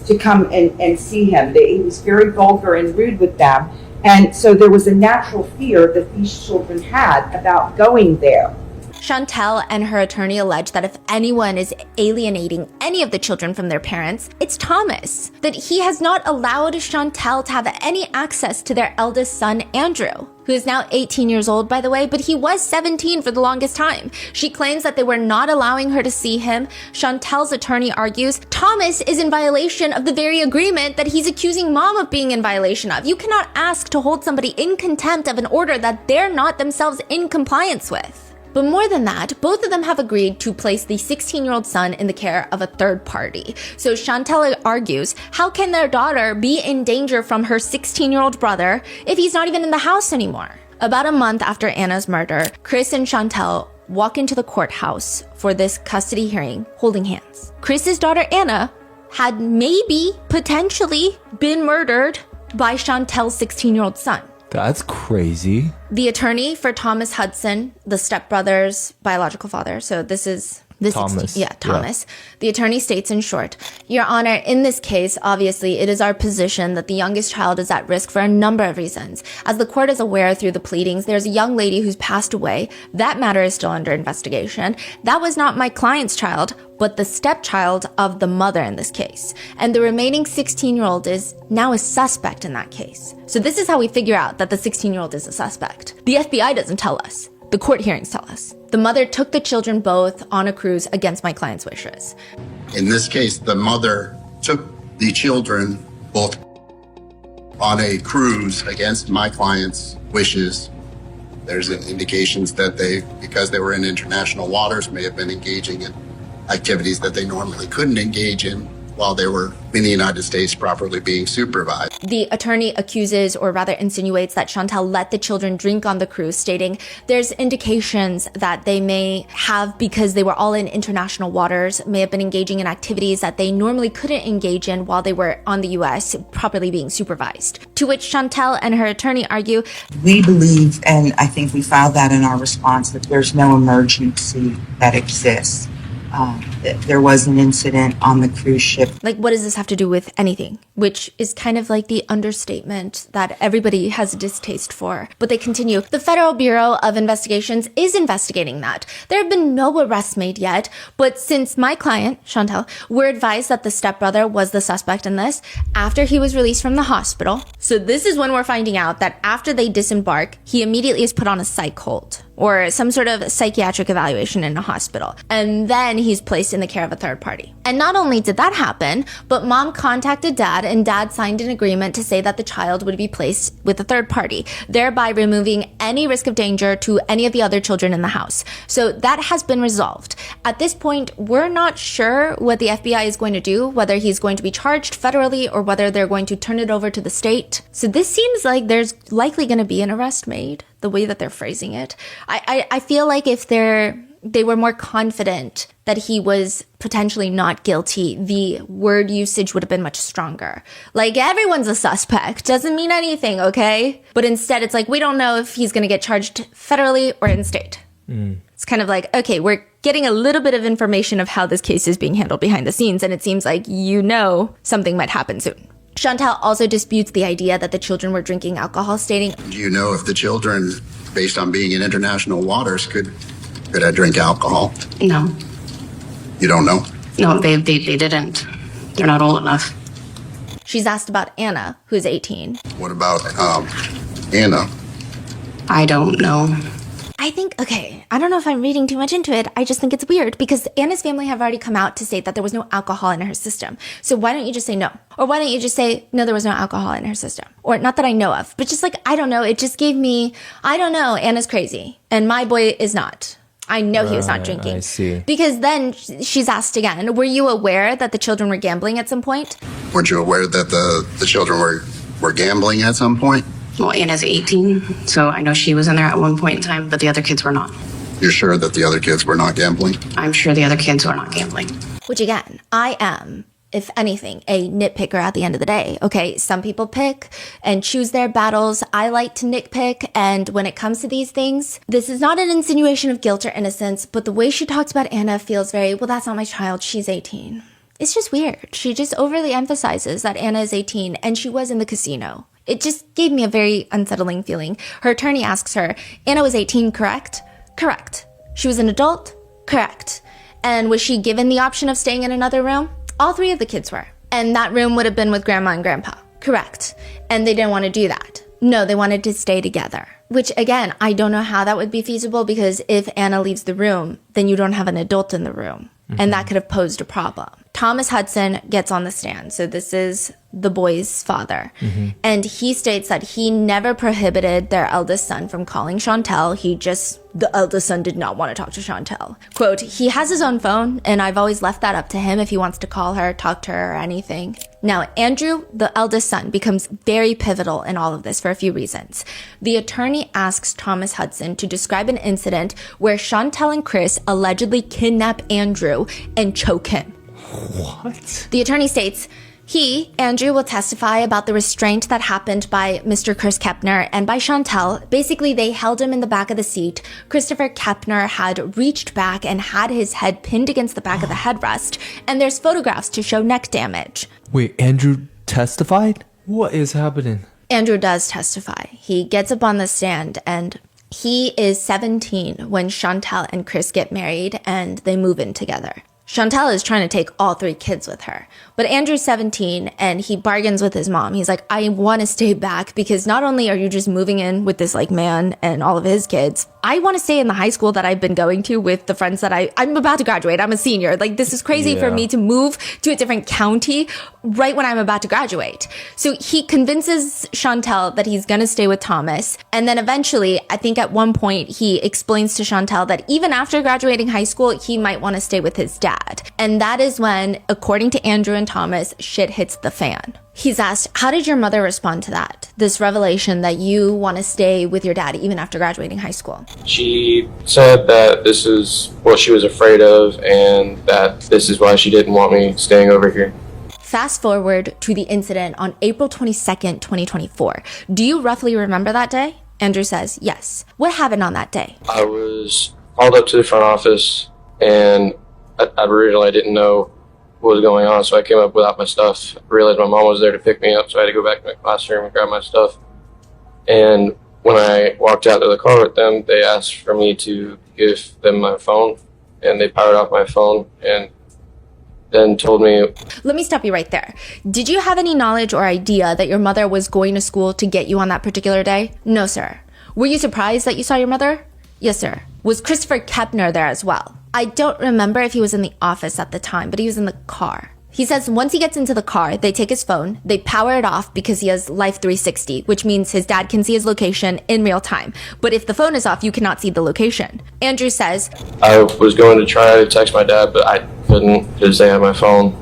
[SPEAKER 8] to come and see him. He was very vulgar and rude with them. And so there was a natural fear that these children had about going there."
[SPEAKER 1] Chantel and her attorney allege that if anyone is alienating any of the children from their parents, it's Thomas. That he has not allowed Chantel to have any access to their eldest son, Andrew, who is now 18 years old, by the way, but he was 17 for the longest time. She claims that they were not allowing her to see him. Chantel's attorney argues Thomas is in violation of the very agreement that he's accusing mom of being in violation of. You cannot ask to hold somebody in contempt of an order that they're not themselves in compliance with. But more than that, both of them have agreed to place the 16-year-old son in the care of a third party. So Chantel argues, how can their daughter be in danger from her 16-year-old brother if he's not even in the house anymore? About a month after Anna's murder, Chris and Chantel walk into the courthouse for this custody hearing holding hands. Chris's daughter Anna had potentially been murdered by Chantel's 16-year-old son.
[SPEAKER 2] That's crazy.
[SPEAKER 1] The attorney for Thomas Hudson, the stepbrother's biological father, so this is
[SPEAKER 2] Thomas.
[SPEAKER 1] Thomas. Yeah. The attorney states in short, Your Honor, in this case, obviously, it is our position that the youngest child is at risk for a number of reasons. As the court is aware through the pleadings, there's a young lady who's passed away. That matter is still under investigation. That was not my client's child, but the stepchild of the mother in this case. And the remaining 16-year-old is now a suspect in that case. So this is how we figure out that the 16-year-old is a suspect. The FBI doesn't tell us. The court hearings tell us. The mother took the children both on a cruise against my client's wishes.
[SPEAKER 7] In this case, the mother took the children both on a cruise against my client's wishes. There's indications that because they were in international waters, may have been engaging in activities that they normally couldn't engage in while they were in the United States properly being supervised.
[SPEAKER 1] The attorney accuses, or rather insinuates, that Chantel let the children drink on the cruise, stating there's indications that they may have, because they were all in international waters, may have been engaging in activities that they normally couldn't engage in while they were on the U.S. properly being supervised. To which Chantel and her attorney argue,
[SPEAKER 4] We believe, and I think we filed that in our response, that there's no emergency that exists. There was an incident on the cruise ship.
[SPEAKER 1] Like, what does this have to do with anything? Which is kind of like the understatement that everybody has a distaste for. But they continue. The Federal Bureau of Investigations is investigating that. There have been no arrests made yet, but since my client, Chantel, were advised that the stepbrother was the suspect in this after he was released from the hospital. So this is when we're finding out that after they disembark, he immediately is put on a psych hold, or some sort of psychiatric evaluation in a hospital. And then he's placed in the care of a third party. And not only did that happen, but mom contacted dad, and dad signed an agreement to say that the child would be placed with a third party, thereby removing any risk of danger to any of the other children in the house. So that has been resolved. At this point, we're not sure what the FBI is going to do, whether he's going to be charged federally or whether they're going to turn it over to the state. So this seems like there's likely going to be an arrest made. the way that they're phrasing it. I feel like if they were more confident that he was potentially not guilty, the word usage would have been much stronger. Like, everyone's a suspect. Doesn't mean anything, okay? But instead, it's like, we don't know if he's going to get charged federally or in state. It's kind of like, okay, we're getting a little bit of information of how this case is being handled behind the scenes, and it seems like something might happen soon. Chantal also disputes the idea that the children were drinking alcohol, stating,
[SPEAKER 7] Do you know if the children, based on being in international waters, could I drink alcohol?
[SPEAKER 5] No.
[SPEAKER 7] You don't know?
[SPEAKER 5] No, they didn't. They're not old enough.
[SPEAKER 1] She's asked about Anna, who's 18.
[SPEAKER 7] What about Anna?
[SPEAKER 5] I don't know.
[SPEAKER 1] I think, okay, I don't know if I'm reading too much into it. I just think it's weird because Anna's family have already come out to state that there was no alcohol in her system. So why don't you just say no? Or why don't you just say, no, there was no alcohol in her system? Or not that I know of, but just like, I don't know. It just gave me, I don't know, Anna's crazy. And my boy is not. I know he was not drinking.
[SPEAKER 2] I see.
[SPEAKER 1] Because then she's asked again, were you aware that the children were gambling at some point?
[SPEAKER 7] Weren't you aware that the children were gambling at some point?
[SPEAKER 5] Well, Anna's 18, so I know she was in there at one point in time, but the other kids were not.
[SPEAKER 7] You're sure that the other kids were not gambling?
[SPEAKER 5] I'm sure the other kids were not gambling.
[SPEAKER 1] Which again, I am, if anything, a nitpicker at the end of the day. Okay, some people pick and choose their battles. I like to nitpick, and when it comes to these things, this is not an insinuation of guilt or innocence, but the way she talks about Anna feels very, well, that's not my child, she's 18. It's just weird. She just overly emphasizes that Anna is 18, and she was in the casino. It just gave me a very unsettling feeling. Her attorney asks her, Anna was 18, correct? Correct. She was an adult? Correct. And was she given the option of staying in another room? All three of the kids were. And that room would have been with grandma and grandpa. Correct. And they didn't want to do that. No, they wanted to stay together. Which, again, I don't know how that would be feasible because if Anna leaves the room, then you don't have an adult in the room. And that could have posed a problem. Thomas Hudson gets on the stand. So this is the boy's father. And he states that he never prohibited their eldest son from calling Chantel. The eldest son did not want to talk to Chantel. Quote, he has his own phone, and I've always left that up to him if he wants to call her, talk to her, or anything. Now, Andrew, the eldest son, becomes very pivotal in all of this for a few reasons. The attorney asks Thomas Hudson to describe an incident where Chantel and Chris allegedly kidnap Andrew and choke him.
[SPEAKER 2] What?
[SPEAKER 1] The attorney states, Andrew, will testify about the restraint that happened by Mr. Chris Kepner and by Chantel. Basically, they held him in the back of the seat. Christopher Kepner had reached back and had his head pinned against the back of the headrest, and there's photographs to show neck damage.
[SPEAKER 2] Wait, Andrew testified? What is happening?
[SPEAKER 1] Andrew does testify. He gets up on the stand, and he is 17 when Chantel and Chris get married, and they move in together. Chantel is trying to take all three kids with her. But Andrew's 17 and he bargains with his mom. He's like, I want to stay back because not only are you just moving in with this like man and all of his kids, I want to stay in the high school that I've been going to with the friends that I'm about to graduate. I'm a senior. Like, this is crazy for me to move to a different county right when I'm about to graduate. So he convinces Chantel that he's going to stay with Thomas. And then eventually, I think at one point, he explains to Chantel that even after graduating high school, he might want to stay with his dad. And that is when, according to Andrew and Thomas, shit hits the fan. He's asked, how did your mother respond to that? This revelation that you want to stay with your dad even after graduating high school?
[SPEAKER 9] She said that this is what she was afraid of and that this is why she didn't want me staying over here.
[SPEAKER 1] Fast forward to the incident on April 22nd, 2024. Do you roughly remember that day? Andrew says, yes. What happened on that day?
[SPEAKER 9] I was called up to the front office and I really didn't know what was going on, so I came up without my stuff. I realized my mom was there to pick me up, so I had to go back to my classroom and grab my stuff. And when I walked out to the car with them, they asked for me to give them my phone, and they powered off my phone and then told me...
[SPEAKER 1] Let me stop you right there. Did you have any knowledge or idea that your mother was going to school to get you on that particular day? No, sir. Were you surprised that you saw your mother? Yes, sir. Was Christopher Kepner there as well? I don't remember if he was in the office at the time, but he was in the car. He says once he gets into the car, they take his phone, they power it off because he has Life 360, which means his dad can see his location in real time. But if the phone is off, you cannot see the location. Andrew says,
[SPEAKER 9] I was going to try to text my dad, but I couldn't because they had my phone.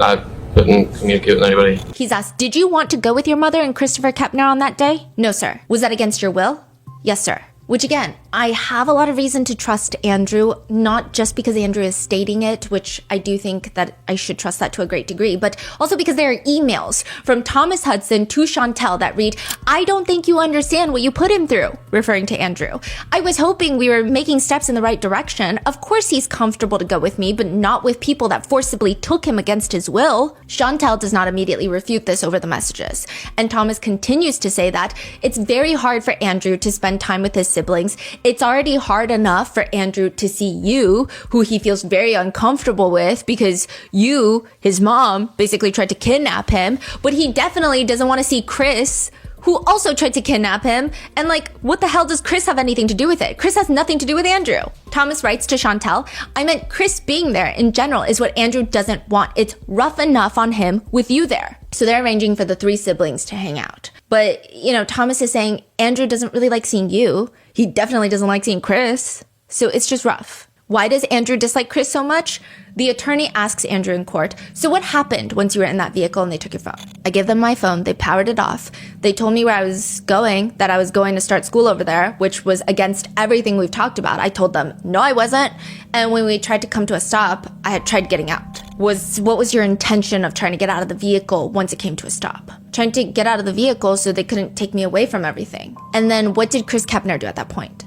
[SPEAKER 9] I couldn't communicate with anybody.
[SPEAKER 1] He's asked, did you want to go with your mother and Christopher Kepner on that day? No, sir. Was that against your will? Yes, sir. Which again, I have a lot of reason to trust Andrew, not just because Andrew is stating it, which I do think that I should trust that to a great degree, but also because there are emails from Thomas Hudson to Chantel that read, "I don't think you understand what you put him through," referring to Andrew. I was hoping we were making steps in the right direction. Of course he's comfortable to go with me, but not with people that forcibly took him against his will. Chantel does not immediately refute this over the messages. And Thomas continues to say that it's very hard for Andrew to spend time with his siblings. It's already hard enough for Andrew to see you, who he feels very uncomfortable with because you, his mom, basically tried to kidnap him, but he definitely doesn't want to see Chris, who also tried to kidnap him. And like, what the hell does Chris have anything to do with it? Chris has nothing to do with Andrew. Thomas writes to Chantel, "I meant Chris being there in general is what Andrew doesn't want. It's rough enough on him with you there." So they're arranging for the 3 siblings to hang out. But, Thomas is saying Andrew doesn't really like seeing you. He definitely doesn't like seeing Chris. So it's just rough. Why does Andrew dislike Chris so much? The attorney asks Andrew in court, "So what happened once you were in that vehicle and they took your phone?" I gave them my phone. They powered it off. They told me where I was going, that I was going to start school over there, which was against everything we've talked about. I told them, no, I wasn't. And when we tried to come to a stop, I had tried getting out. What was your intention of trying to get out of the vehicle once it came to a stop? Trying to get out of the vehicle so they couldn't take me away from everything. And then what did Chris Kepner do at that point?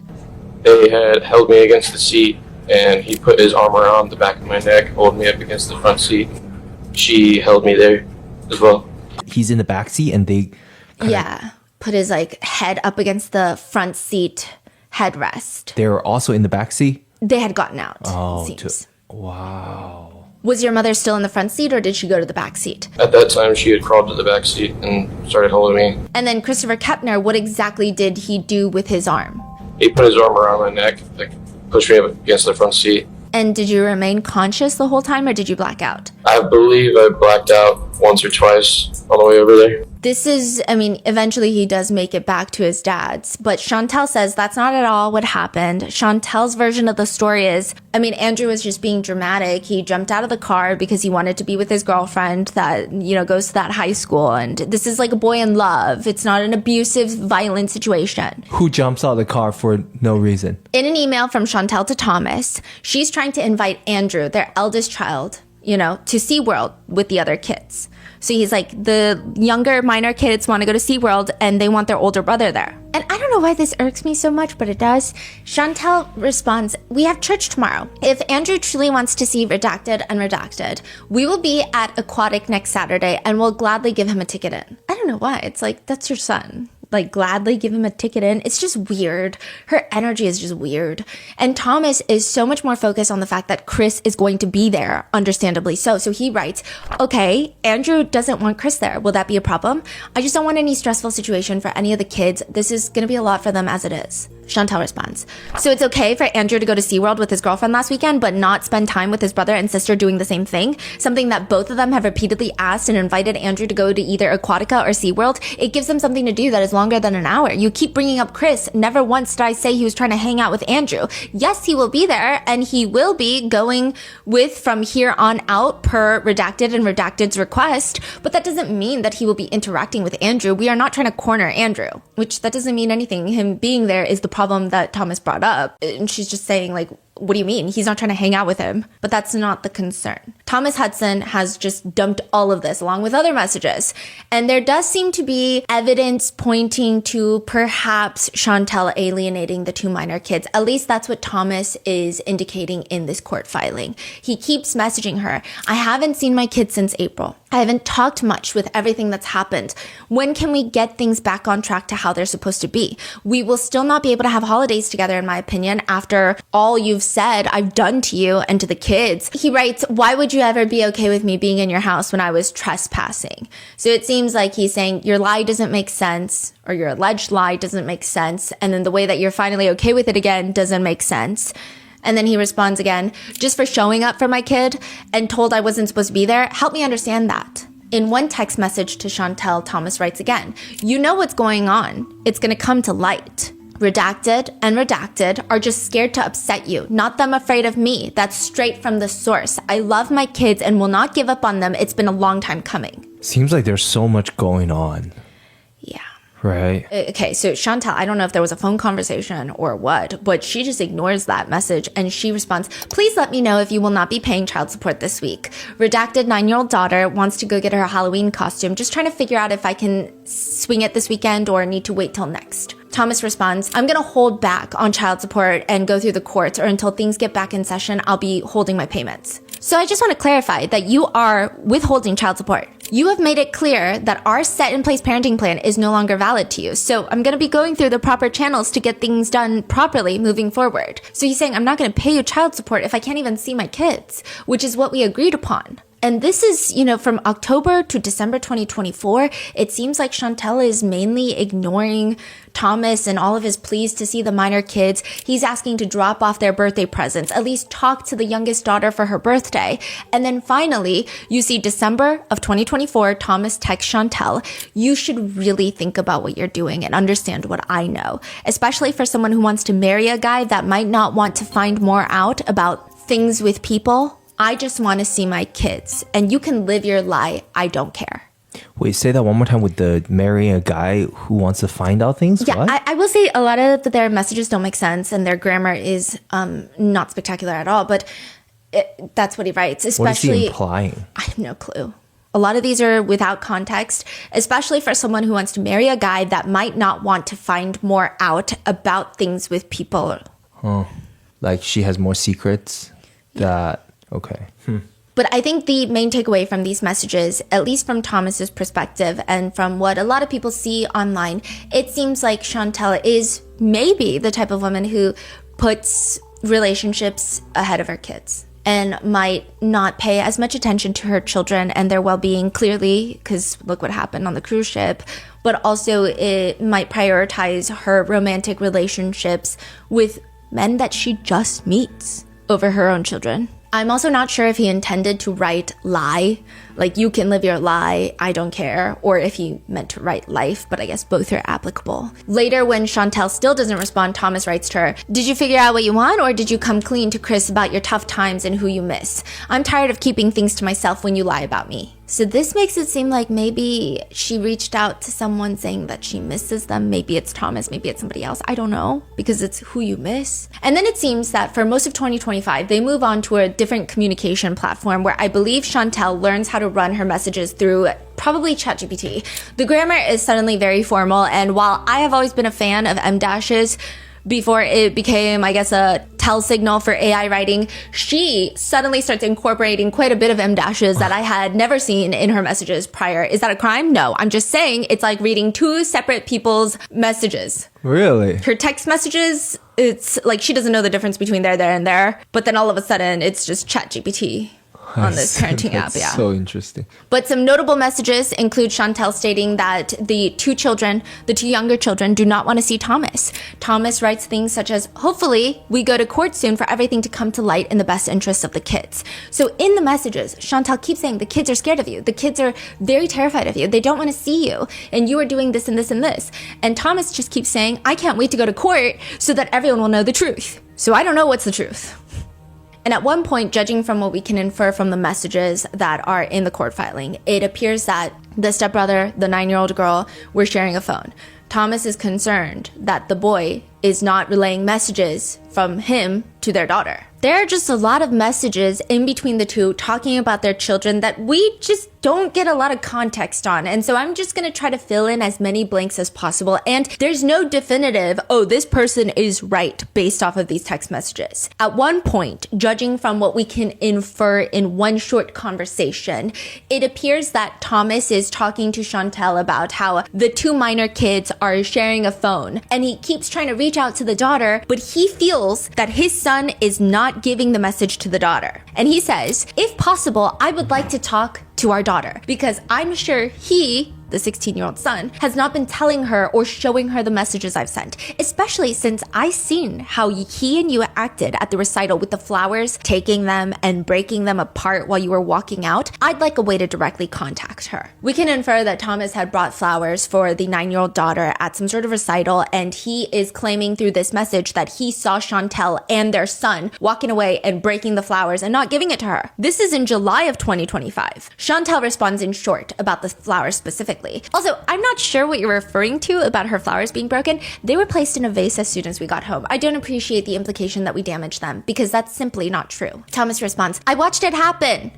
[SPEAKER 9] They had held me against the seat, and he put his arm around the back of my neck, holding me up against the front seat. She held me there as well.
[SPEAKER 2] He's in the back seat, and they
[SPEAKER 1] put his head up against the front seat headrest.
[SPEAKER 2] They were also in the back seat?
[SPEAKER 1] They had gotten out.
[SPEAKER 2] Wow.
[SPEAKER 1] Was your mother still in the front seat, or did she go to the back seat?
[SPEAKER 9] At that time, she had crawled to the back seat and started holding me.
[SPEAKER 1] And then Christopher Kepner, what exactly did he do with his arm?
[SPEAKER 9] He put his arm around my neck, pushed me up against the front seat.
[SPEAKER 1] And did you remain conscious the whole time, or did you black out?
[SPEAKER 9] I believe I blacked out once or twice on the way over there.
[SPEAKER 1] This is, eventually he does make it back to his dad's, but Chantel says that's not at all what happened. Chantel's version of the story is, Andrew was just being dramatic. He jumped out of the car because he wanted to be with his girlfriend that, goes to that high school. And this is like a boy in love. It's not an abusive, violent situation.
[SPEAKER 2] Who jumps out of the car for no reason?
[SPEAKER 1] In an email from Chantel to Thomas, she's trying to invite Andrew, their eldest child, to SeaWorld with the other kids. So he's like, the younger minor kids want to go to SeaWorld and they want their older brother there. And I don't know why this irks me so much, but it does. Chantel responds, "We have church tomorrow. If Andrew truly wants to see Redacted and Redacted, we will be at Aquatic next Saturday and we'll gladly give him a ticket in." I don't know why. It's like, that's your son. Gladly give him a ticket in. It's just weird. Her energy is just weird. And Thomas is so much more focused on the fact that Chris is going to be there, understandably so. So he writes, "Okay, Andrew doesn't want Chris there. Will that be a problem? I just don't want any stressful situation for any of the kids. This is going to be a lot for them as it is." Chantel responds, "So it's okay for Andrew to go to SeaWorld with his girlfriend last weekend, but not spend time with his brother and sister doing the same thing? Something that both of them have repeatedly asked and invited Andrew to go to either Aquatica or SeaWorld. It gives them something to do that is longer than an hour. You keep bringing up Chris. Never once did I say he was trying to hang out with Andrew. Yes, he will be there, and he will be going with from here on out per Redacted and Redacted's request, but that doesn't mean that he will be interacting with Andrew. We are not trying to corner Andrew," which that doesn't mean anything. Him being there is the problem that Thomas brought up. And she's just saying, what do you mean? He's not trying to hang out with him. But that's not the concern. Thomas Hudson has just dumped all of this along with other messages. And there does seem to be evidence pointing to perhaps Chantel alienating the 2 minor kids. At least that's what Thomas is indicating in this court filing. He keeps messaging her, "I haven't seen my kids since April. I haven't talked much with everything that's happened. When can we get things back on track to how they're supposed to be? We will still not be able to have holidays together, in my opinion, after all you've said I've done to you and to the kids." He writes, "Why would you ever be okay with me being in your house when I was trespassing?" So it seems like he's saying your lie doesn't make sense, or your alleged lie doesn't make sense. And then the way that you're finally okay with it again doesn't make sense. And then he responds again, "Just for showing up for my kid and told I wasn't supposed to be there, help me understand that." In one text message to Chantel, Thomas writes again, "You know what's going on. It's going to come to light. Redacted and Redacted are just scared to upset you, not them afraid of me. That's straight from the source. I love my kids and will not give up on them. It's been a long time coming."
[SPEAKER 2] Seems like there's so much going on.
[SPEAKER 1] Yeah.
[SPEAKER 2] Right.
[SPEAKER 1] Okay, so Chantal, I don't know if there was a phone conversation or what, but she just ignores that message and she responds, please let me know if you will not be paying child support this week. Redacted 9-year-old daughter wants to go get her Halloween costume. Just trying to figure out if I can swing it this weekend or need to wait till next. Thomas responds, I'm going to hold back on child support and go through the courts, or until things get back in session, I'll be holding my payments. So I just want to clarify that you are withholding child support. You have made it clear that our set in place parenting plan is no longer valid to you. So I'm going to be going through the proper channels to get things done properly moving forward. So he's saying, I'm not going to pay you child support if I can't even see my kids, which is what we agreed upon. And this is, from October to December 2024, it seems like Chantal is mainly ignoring Thomas and all of his pleas to see the minor kids. He's asking to drop off their birthday presents, at least talk to the youngest daughter for her birthday. And then finally, you see December of 2024, Thomas texts Chantal, you should really think about what you're doing and understand what I know, especially for someone who wants to marry a guy that might not want to find more out about things with people. I just want to see my kids, and you can live your lie. I don't care.
[SPEAKER 2] Wait, say that one more time with the marrying a guy who wants to find out things?
[SPEAKER 1] Yeah,
[SPEAKER 2] what?
[SPEAKER 1] I will say a lot of their messages don't make sense, and their grammar is not spectacular at all, but that's what he writes. Especially,
[SPEAKER 2] what is he implying?
[SPEAKER 1] I have no clue. A lot of these are without context, especially for someone who wants to marry a guy that might not want to find more out about things with people.
[SPEAKER 2] Oh, like she has more secrets that... Okay.
[SPEAKER 1] But I think the main takeaway from these messages, at least from Thomas's perspective and from what a lot of people see online, it seems like Chantal is maybe the type of woman who puts relationships ahead of her kids and might not pay as much attention to her children and their well-being, clearly, because look what happened on the cruise ship. But also it might prioritize her romantic relationships with men that she just meets over her own children. I'm also not sure if he intended to write lie, like you can live your lie, I don't care, or if he meant to write life, but I guess both are applicable. Later, when Chantal still doesn't respond, Thomas writes to her, did you figure out what you want, or did you come clean to Chris about your tough times and who you miss? I'm tired of keeping things to myself when you lie about me. So this makes it seem like maybe she reached out to someone saying that she misses them. Maybe it's Thomas, maybe it's somebody else. I don't know, because it's who you miss. And then it seems that for most of 2025, they move on to a different communication platform where I believe Chantal learns how to run her messages through probably ChatGPT. The grammar is suddenly very formal, and while I have always been a fan of M-dashes, before it became, I guess, a tell signal for AI writing, she suddenly starts incorporating quite a bit of M-dashes that I had never seen in her messages prior. Is that a crime? No. I'm just saying it's like reading two separate people's messages.
[SPEAKER 2] Really?
[SPEAKER 1] Her text messages, it's like she doesn't know the difference between there, and there. But then all of a sudden, it's just ChatGPT on this parenting app. Yeah.
[SPEAKER 2] So interesting.
[SPEAKER 1] But some notable messages include Chantal stating that the two younger children, do not want to see Thomas. Thomas writes things such as, hopefully we go to court soon for everything to come to light in the best interests of the kids. So in the messages, Chantal keeps saying the kids are scared of you. The kids are very terrified of you. They don't want to see you. And you are doing this and this and this. And Thomas just keeps saying, I can't wait to go to court so that everyone will know the truth. So I don't know what's the truth. And at one point, judging from what we can infer from the messages that are in the court filing, it appears that the stepbrother, the 9-year-old girl, were sharing a phone. Thomas is concerned that the boy is not relaying messages from him to their daughter. There are just a lot of messages in between the two talking about their children that we just don't get a lot of context on. And so I'm just going to try to fill in as many blanks as possible. And there's no definitive, oh, this person is right based off of these text messages. At one point, judging from what we can infer in one short conversation, it appears that Thomas is talking to Chantal about how the two minor kids are sharing a phone. And he keeps trying to reach out to the daughter, but he feels that his son is not giving the message to the daughter. And he says, if possible, I would like to talk to our daughter because I'm sure he, the 16-year-old son, has not been telling her or showing her the messages I've sent, especially since I seen how he and you acted at the recital with the flowers, taking them and breaking them apart while you were walking out. I'd like a way to directly contact her. We can infer that Thomas had brought flowers for the 9-year-old daughter at some sort of recital, and he is claiming through this message that he saw Chantal and their son walking away and breaking the flowers and not giving it to her. This is in July of 2025. Chantal responds in short about the flowers specifically. specifically. Also, I'm not sure what you're referring to about her flowers being broken. They were placed in a vase as soon as we got home. I don't appreciate the implication that we damaged them because that's simply not true. Thomas responds, I watched it happen.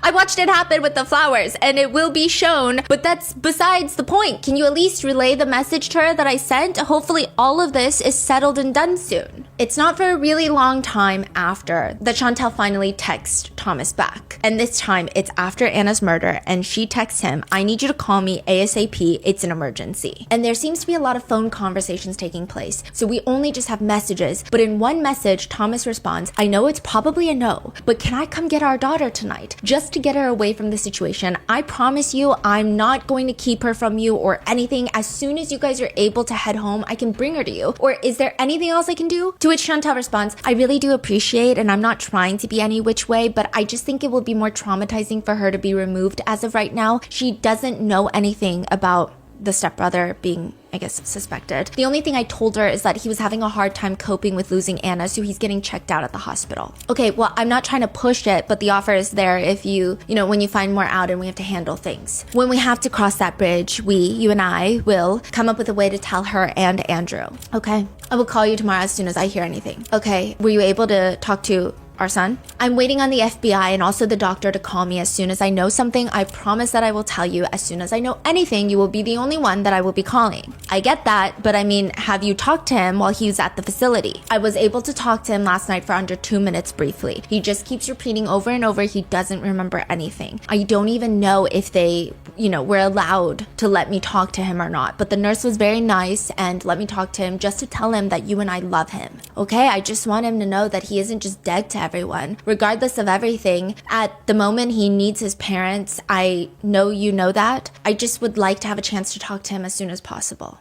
[SPEAKER 1] I watched it happen with the flowers and it will be shown, but that's besides the point. Can you at least relay the message to her that I sent? Hopefully all of this is settled and done soon. It's not for a really long time after that Chantel finally texts Thomas back. And this time it's after Anna's murder and she texts him, I need you to call me ASAP, it's an emergency. And there seems to be a lot of phone conversations taking place. So we only just have messages, but in one message, Thomas responds, I know it's probably a no, but can I come get our daughter tonight? Just to get her away from the situation. I promise you, I'm not going to keep her from you or anything. As soon as you guys are able to head home, I can bring her to you. Or is there anything else I can do? To which Chantel responds, I really do appreciate, and I'm not trying to be any which way, but I just think it will be more traumatizing for her to be removed as of right now. She doesn't know anything about the stepbrother being, I guess, suspected. The only thing I told her is that he was having a hard time coping with losing Anna, so he's getting checked out at the hospital. Okay, well, I'm not trying to push it, but the offer is there if when you find more out and we have to handle things. When we have to cross that bridge, you and I will come up with a way to tell her and Andrew. Okay? I will call you tomorrow as soon as I hear anything. Okay, were you able to talk to our son? I'm waiting on the FBI and also the doctor to call me as soon as I know something. I promise that I will tell you as soon as I know anything. You will be the only one that I will be calling. I get that, but I mean, have you talked to him while he was at the facility? I was able to talk to him last night for under 2 minutes briefly. He just keeps repeating over and over he doesn't remember anything. I don't even know if they, were allowed to let me talk to him or not, but the nurse was very nice and let me talk to him just to tell him that you and I love him. Okay, I just want him to know that he isn't just dead to everyone. Regardless of everything, at the moment he needs his parents. I know you know that. I just would like to have a chance to talk to him as soon as possible.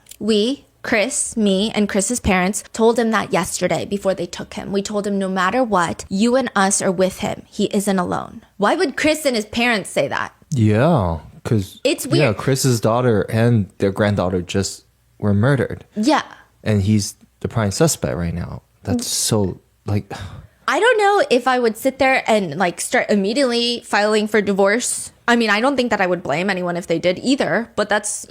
[SPEAKER 1] Chris, me, and Chris's parents told him that yesterday before they took him. We told him no matter what, you and us are with him. He isn't alone. Why would Chris and his parents say that?
[SPEAKER 2] Yeah, because
[SPEAKER 1] it's weird. Yeah,
[SPEAKER 2] Chris's daughter and their granddaughter just were murdered.
[SPEAKER 1] Yeah.
[SPEAKER 2] And he's the prime suspect right now. That's so,
[SPEAKER 1] I don't know if I would sit there and start immediately filing for divorce. I mean, I don't think that I would blame anyone if they did either, but that's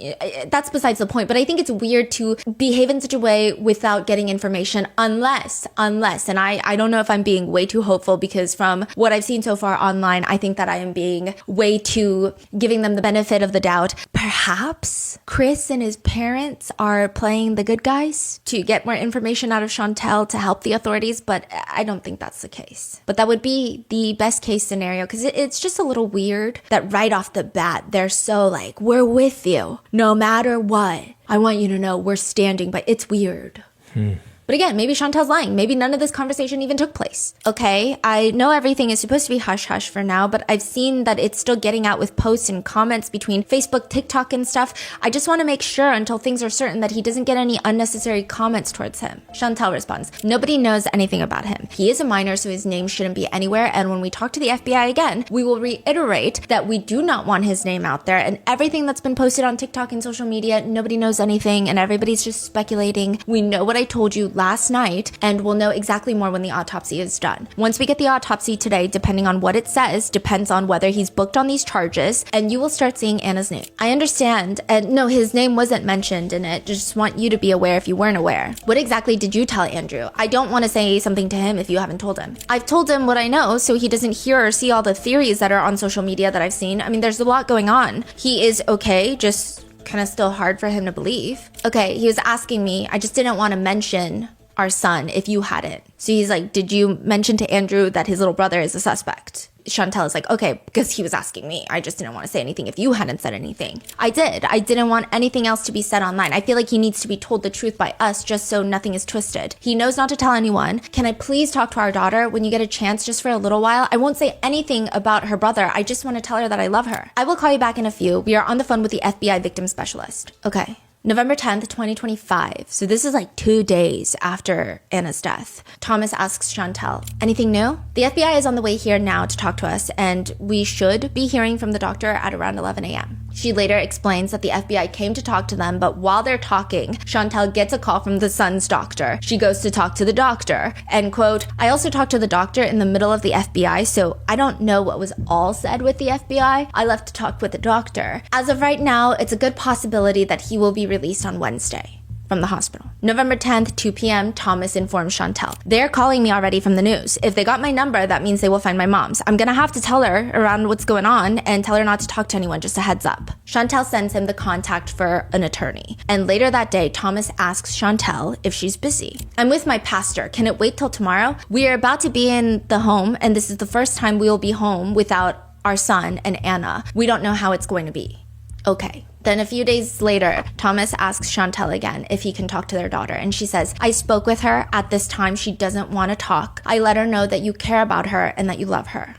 [SPEAKER 1] besides the point. But I think it's weird to behave in such a way without getting information unless, and I don't know if I'm being way too hopeful because from what I've seen so far online, I think that I am being way too giving them the benefit of the doubt. Perhaps Chris and his parents are playing the good guys to get more information out of Chantel to help the authorities, but I don't think that's the case. But that would be the best case scenario because it's just a little weird that right off the bat, they're so we're with you no matter what. I want you to know we're standing by. It's weird. But again, maybe Chantel's lying. Maybe none of this conversation even took place. Okay, I know everything is supposed to be hush-hush for now, but I've seen that it's still getting out with posts and comments between Facebook, TikTok, and stuff. I just want to make sure until things are certain that he doesn't get any unnecessary comments towards him. Chantel responds, nobody knows anything about him. He is a minor, so his name shouldn't be anywhere, and when we talk to the FBI again, we will reiterate that we do not want his name out there, and everything that's been posted on TikTok and social media, nobody knows anything, and everybody's just speculating. We know what I told you last night, and we'll know exactly more when the autopsy is done. Once we get the autopsy today, depending on what it says, depends on whether he's booked on these charges, and you will start seeing Anna's name. I understand, and no, his name wasn't mentioned in it. Just want you to be aware if you weren't aware. What exactly did you tell Andrew? I don't want to say something to him if you haven't told him. I've told him what I know, so he doesn't hear or see all the theories that are on social media that I've seen. I mean, there's a lot going on. He is okay, just kind of still hard for him to believe. Okay, he was asking me, I just didn't want to mention our son if you hadn't. So he's like, did you mention to Andrew that his little brother is a suspect? Chantel is like, okay, because he was asking me. I just didn't want to say anything if you hadn't said anything. I did. I didn't want anything else to be said online. I feel like he needs to be told the truth by us just so nothing is twisted. He knows not to tell anyone. Can I please talk to our daughter when you get a chance just for a little while? I won't say anything about her brother. I just want to tell her that I love her. I will call you back in a few. We are on the phone with the FBI victim specialist. Okay. November 10th, 2025. So this is 2 days after Anna's death. Thomas asks Chantel, anything new? The FBI is on the way here now to talk to us, and we should be hearing from the doctor at around 11 a.m. She later explains that the FBI came to talk to them, but while they're talking, Chantel gets a call from the son's doctor. She goes to talk to the doctor. And quote, I also talked to the doctor in the middle of the FBI, so I don't know what was all said with the FBI. I left to talk with the doctor. As of right now, it's a good possibility that he will be released on Wednesday from the hospital. November 10th, 2 p.m., Thomas informs Chantel. They're calling me already from the news. If they got my number, that means they will find my mom's. I'm gonna have to tell her around what's going on and tell her not to talk to anyone, just a heads up. Chantel sends him the contact for an attorney. And later that day, Thomas asks Chantel if she's busy. I'm with my pastor. Can it wait till tomorrow? We are about to be in the home, and this is the first time we will be home without our son and Anna. We don't know how it's going to be. Okay. Then a few days later, Thomas asks Chantel again if he can talk to their daughter. And she says, I spoke with her. At this time, she doesn't want to talk. I let her know that you care about her and that you love her.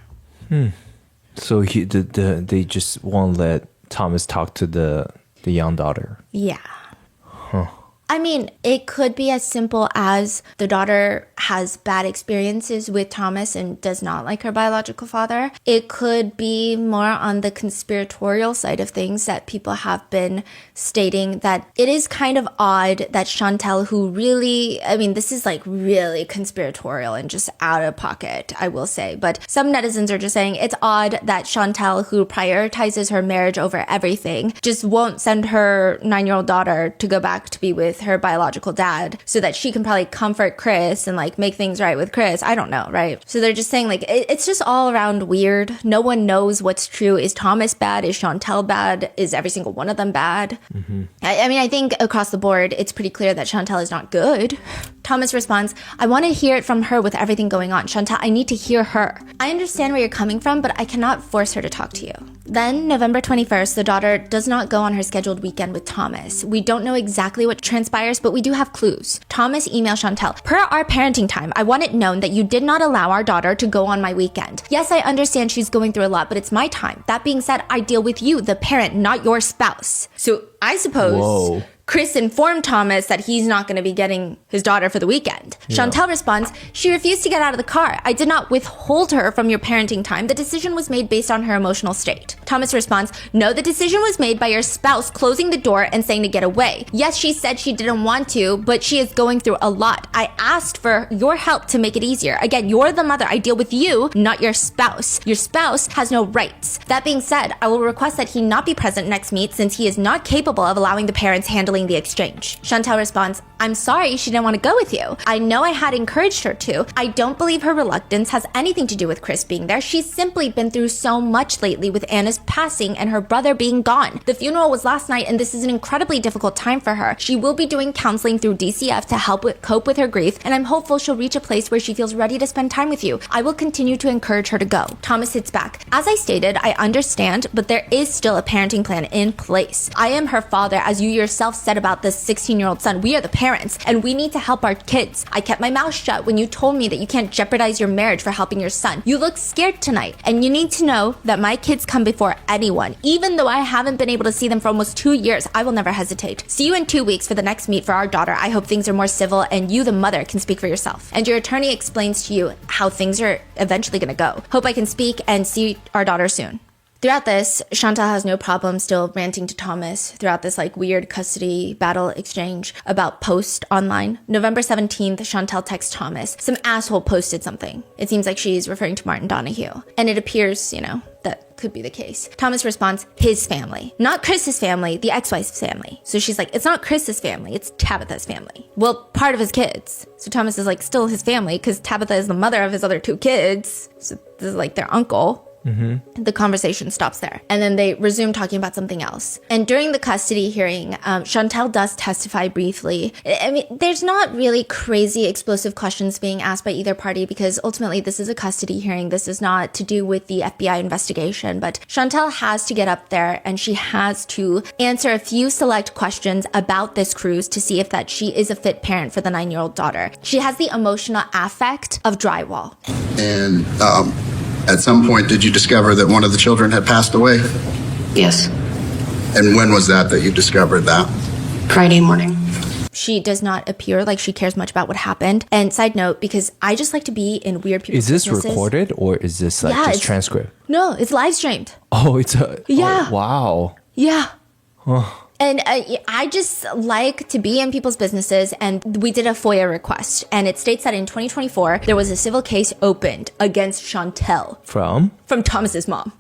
[SPEAKER 2] So they just won't let Thomas talk to the young daughter.
[SPEAKER 1] Yeah. I mean, it could be as simple as the daughter has bad experiences with Thomas and does not like her biological father. It could be more on the conspiratorial side of things that people have been stating that it is kind of odd that Chantel, who really, I mean, this is like really conspiratorial and just out of pocket, I will say. But some netizens are just saying it's odd that Chantel, who prioritizes her marriage over everything, just won't send her 9-year-old daughter to go back to be with her biological dad so that she can probably comfort Chris and like make things right with Chris. I don't know, right? So they're just saying like it's just all around weird. No one knows what's true. Is Thomas bad? Is Chantel bad? Is every single one of them bad? I mean, I think across the board, it's pretty clear that Chantel is not good. Thomas responds, I want to hear it from her with everything going on. Chantel, I need to hear her. I understand where you're coming from, but I cannot force her to talk to you. Then, November 21st, the daughter does not go on her scheduled weekend with Thomas. We don't know exactly what transpires, but we do have clues. Thomas emails Chantel, per our parenting time, I want it known that you did not allow our daughter to go on my weekend. Yes, I understand she's going through a lot, but it's my time. That being said, I deal with you, the parent, not your spouse. So I suppose Chris informed Thomas that he's not going to be getting his daughter for the weekend. Chantel responds, she refused to get out of the car. I did not withhold her from your parenting time. The decision was made based on her emotional state. Thomas responds, no, the decision was made by your spouse closing the door and saying to get away. Yes, she said she didn't want to, but she is going through a lot. I asked for your help to make it easier. Again, you're the mother. I deal with you, not your spouse. Your spouse has no rights. That being said, I will request that he not be present next meet since he is not capable of allowing the parents handling the exchange. Chantel responds, I'm sorry she didn't want to go with you. I know I had encouraged her to. I don't believe her reluctance has anything to do with Chris being there. She's simply been through so much lately with Anna's passing and her brother being gone. The funeral was last night and this is an incredibly difficult time for her. She will be doing counseling through DCF to help cope with her grief, and I'm hopeful she'll reach a place where she feels ready to spend time with you. I will continue to encourage her to go. Thomas hits back. As I stated, I understand, but there is still a parenting plan in place. I am her father, as you yourself said about this 16-year-old son. We are the parents, and we need to help our kids. I kept my mouth shut when you told me that you can't jeopardize your marriage for helping your son. You look scared tonight, and you need to know that my kids come before anyone. Even though I haven't been able to see them for almost 2 years, I will never hesitate. See you in 2 weeks for the next meet for our daughter. I hope things are more civil, and you, the mother, can speak for yourself. And your attorney explains to you how things are eventually going to go. Hope I can speak and see our daughter soon. Throughout this, Chantal has no problem still ranting to Thomas throughout this like weird custody battle exchange about post online. November 17th, Chantal texts Thomas. Some asshole posted something. It seems like she's referring to Martin Donahue. And it appears, that could be the case. Thomas responds, his family. Not Chris's family, the ex-wife's family. So she's like, it's not Chris's family, it's Tabitha's family. Well, part of his kids. So Thomas is like, still his family, because Tabitha is the mother of his other 2 kids. So this is like their uncle. The conversation stops there. And then they resume talking about something else. And during the custody hearing, Chantal does testify briefly. I mean, there's not really crazy explosive questions being asked by either party because ultimately this is a custody hearing. This is not to do with the FBI investigation. But Chantal has to get up there and she has to answer a few select questions about this cruise to see if that she is a fit parent for the 9-year-old daughter. She has the emotional affect of drywall.
[SPEAKER 7] And at some point, did you discover that one of the children had passed away?
[SPEAKER 5] Yes.
[SPEAKER 7] And when was that you discovered that?
[SPEAKER 5] Friday morning.
[SPEAKER 1] She does not appear like she cares much about what happened. And side note, because I just like to be in weird people's
[SPEAKER 2] Is this
[SPEAKER 1] businesses.
[SPEAKER 2] Recorded or is this just transcript?
[SPEAKER 1] No, it's live streamed.
[SPEAKER 2] Oh, it's a...
[SPEAKER 1] Yeah.
[SPEAKER 2] Oh, wow.
[SPEAKER 1] Yeah. And I just like to be in people's businesses, and we did a FOIA request, and it states that in 2024, there was a civil case opened against Chantel.
[SPEAKER 2] From
[SPEAKER 1] Thomas's mom.